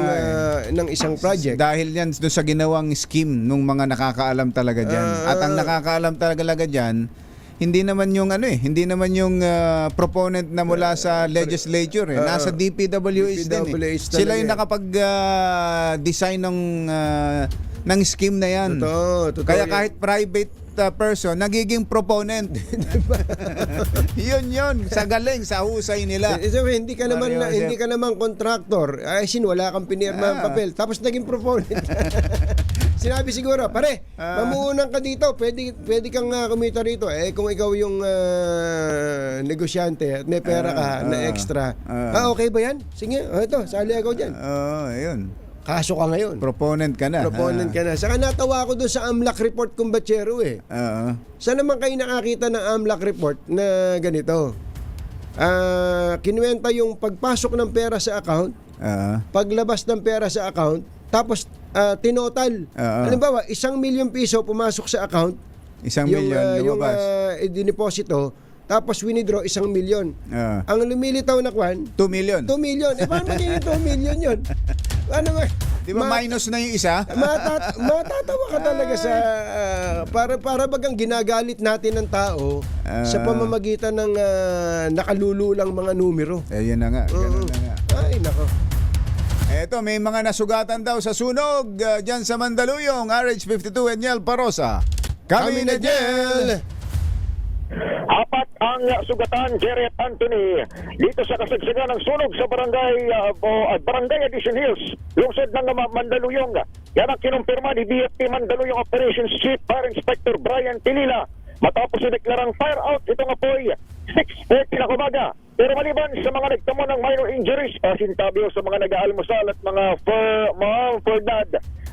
ng isang project? Dahil yan doon sa ginawang scheme nung mga nakakaalam talaga dyan. At ang nakakaalam talaga dyan, hindi naman yung proponent na mula sa legislature nasa DPWH din. Sila yung nakapag-design ng scheme na yan. Totoo Kaya kahit private person nagiging proponent. yun sa galing sa husay nila. So, hindi ka naman contractor. Wala kang pinirma ng papel tapos naging proponent. Sinabi siguro, pare, mamuunang ka dito, pwede kang kumita rito. Kung ikaw yung negosyante at may pera ka na extra. Okay ba yan? Sige, ito, sali ako dyan. Ayun. Kaso ka ngayon. Proponent ka na. Saka natawa ako doon sa AMLAC report, kumbatsero Saan naman kayo nakakita ng AMLAC report na ganito? Kinuwenta yung pagpasok ng pera sa account, paglabas ng pera sa account, tapos tinotal. Halimbawa, 1 million piso pumasok sa account, 1 million lumabas. Yung dineposito, tapos winidraw 1 million. Ang lumilitaw na kwan, 2 million. 2 million. Paano magiging 2 million yun? Ano ba? Di ba minus na yung isa? Matatawa ka talaga sa para bagang ginagalit natin ng tao sa pamamagitan ng nakalululang mga numero. Yun na nga. Ganun na nga. Ay, nako. Eto, may mga nasugatan daw sa sunog dyan sa Mandaluyong, RH52 Enyel Parosa. Kami na Jel! 4 ang sugatan, Jerry at Anthony, dito sa kasagsagan ng sunog sa Barangay Addition Hills, lungsod ng Mandaluyong. Yan ang kinumpirma ni BFP Mandaluyong Operations Chief Fire Inspector Brian Pilila matapos ideklarang fire out. Ito nga po ay 6:40 na umaga. Pero maliban sa mga nagtamo ng minor injuries, pasintabi sa mga nag-aalmusal at mga fur dad,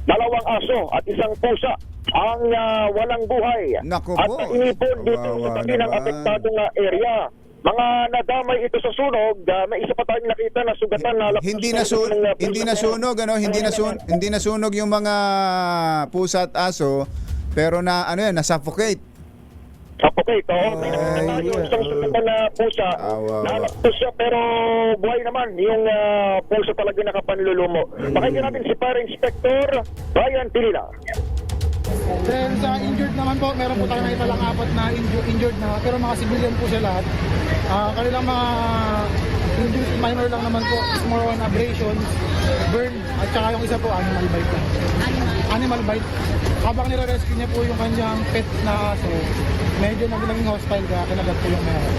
2 aso at 1 pusa ang walang buhay. Naku at po. inipon dito sa tabi ng apektadong area. mga nadamay ito sa sunog. May isa pa tayong nakita na sugatan na Hindi nasunog ano, hindi nasunog yung mga pusa at aso, pero na ano yan, na-suffocate. Suffocate, oo. Yung isang sugatan na pusa, nalaktos siya pero buhay naman. Yung pusa talaga nakapanlulumo. Pakinggan natin si Fire Inspector Brian Pilila. Then sa injured naman po, meron po tayo nakita lang 4 na injured na, pero mga civilian po sila lahat. Kanilang mga injuries minor lang naman po, more on abrasions, burn, at saka yung isa po animal bite lang. Animal bite. Habang nire-rescue niya po yung kanyang pet na aso, medyo naging hostile kaya kinagat po yung meron.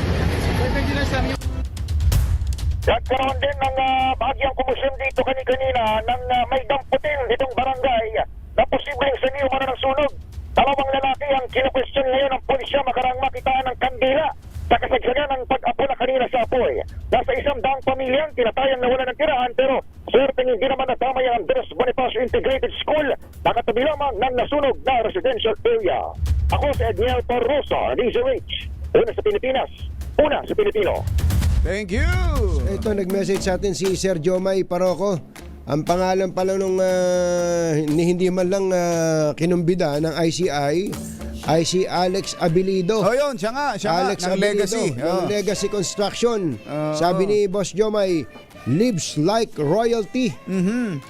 Nagkaroon din ng bahagyang kumusyon dito kanina ng may damputin itong barangay na posibleng sa niyo ng sunog. Dalawang lalaki ang kina-question ngayon ng pulisya makarang makitaan ng kandila sa kasagsagan ng pag-apola kanina sa apoy. Nasa 100 pamilyang tinatayang nawala ng tirahan pero swerteng hindi naman natamay ang Andres Bonifacio Integrated School na katabi lamang ng nasunog na residential area. Ako si Edniel Parrosa, DZRH. Una sa Pilipinas, una sa Pilipino. Thank you! Ito, nag-message sa atin si Sir Jomay Paroco. Ang pangalan pala nung hindi man lang kinumbida ng ICI ay si Alex Abilido. Oh, yun, siya nga, Alex ng Abilido, Legacy. ng Legacy Construction. Sabi ni Boss Jomay, lives like royalty.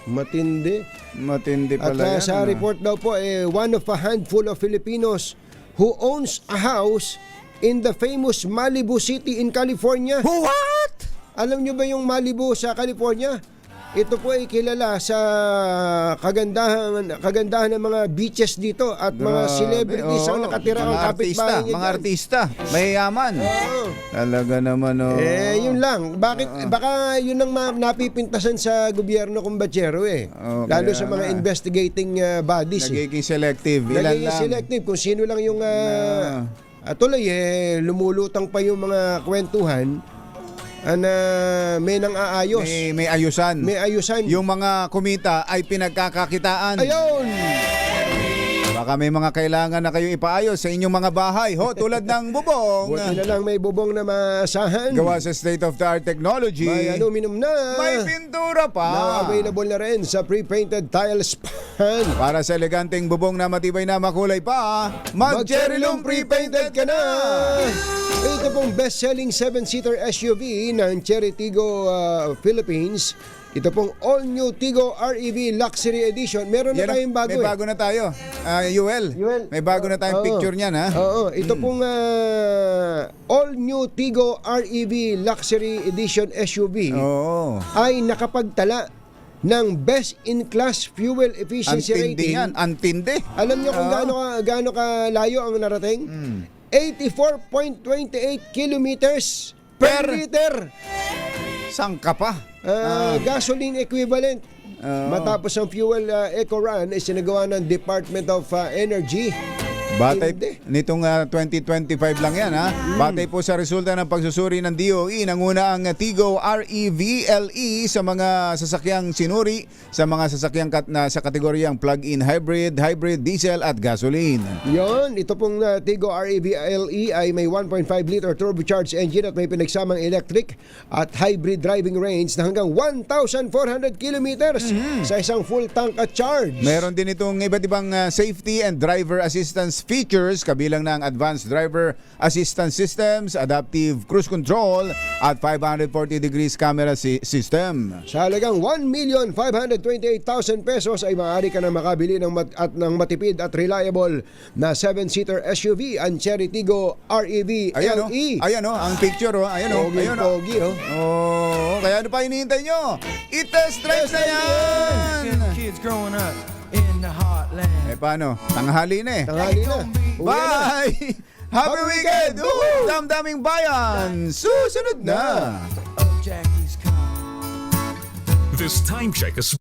Matindi. Matindi pala yan. At sa report daw po, one of a handful of Filipinos who owns a house in the famous Malibu City in California. What? Alam nyo ba yung Malibu sa California? Ito po ay kilala sa kagandahan ng mga beaches dito at mga celebrities ang nakatira ang kapitbahay niya. Mga artista, mayayaman. Talaga naman, yun lang. Bakit? Baka yun ang napipintasan sa gobyerno kumbachero lalo sa mga investigating bodies. Nagiging selective. Nagiging selective kung sino lang yung tuloy lumulutang pa yung mga kwentuhan na may nang aayos. May ayusan. May ayusan. Yung mga kumita ay pinagkakakitaan. Ayun! Baka may mga kailangan na kayong ipaayos sa inyong mga bahay. Tulad ng bubong. Buti na lang may bubong na maasahan. Gawa sa state-of-the-art technology. May aluminum na. May pintura pa. Na available na rin sa pre-painted tiles pan. Para sa eleganteng bubong na matibay na makulay pa, mag-Cherylum pre-painted ka na! Ito pong best-selling 7-seater SUV ng Cherry Tigo Philippines. Ito pong all-new Tigo REV Luxury Edition. Meron na tayong bago. May bago na tayo. Yuel, may bago na tayong picture niyan, ha? Oo. Ito pong all-new Tigo REV Luxury Edition SUV ay nakapagtala ng best-in-class fuel efficiency rating. Antindi. Alam niyo kung gaano kalayo ang narating? 84.28 kilometers per liter. Sangka pa. Gasoline equivalent. Matapos ang fuel eco run ay sinagawa ng Department of Energy. Batay nitong 2025 lang yan, ha. Batay po sa resulta ng pagsusuri ng DOE, nanguna ang Tigo REV LE sa mga sasakyang sinuri sa mga sasakyang sa kategoryang plug-in hybrid, diesel at gasoline. Yon, ito pong Tigo REV LE ay may 1.5 liter turbocharged engine at may pinagsamang electric at hybrid driving range na hanggang 1,400 kilometers sa isang full tank at charge. Meron din itong iba't ibang safety and driver assistance features, kabilang ng advanced driver assistance systems, adaptive cruise control at 540 degrees camera system. Sa halagang 1,528,000 pesos ay maaari ka na makabili ng matipid at reliable na 7-seater SUV ang Cherry Tigo REV LE. Ayan ang picture ayan Pogi. Kaya ano pa hinihintay nyo? I-test drive na yan! Kids growing up in the heartland. Paano? Tanghali na Tanghali na. Bye! Happy weekend! Damdaming bayan! Susunod na! This time check is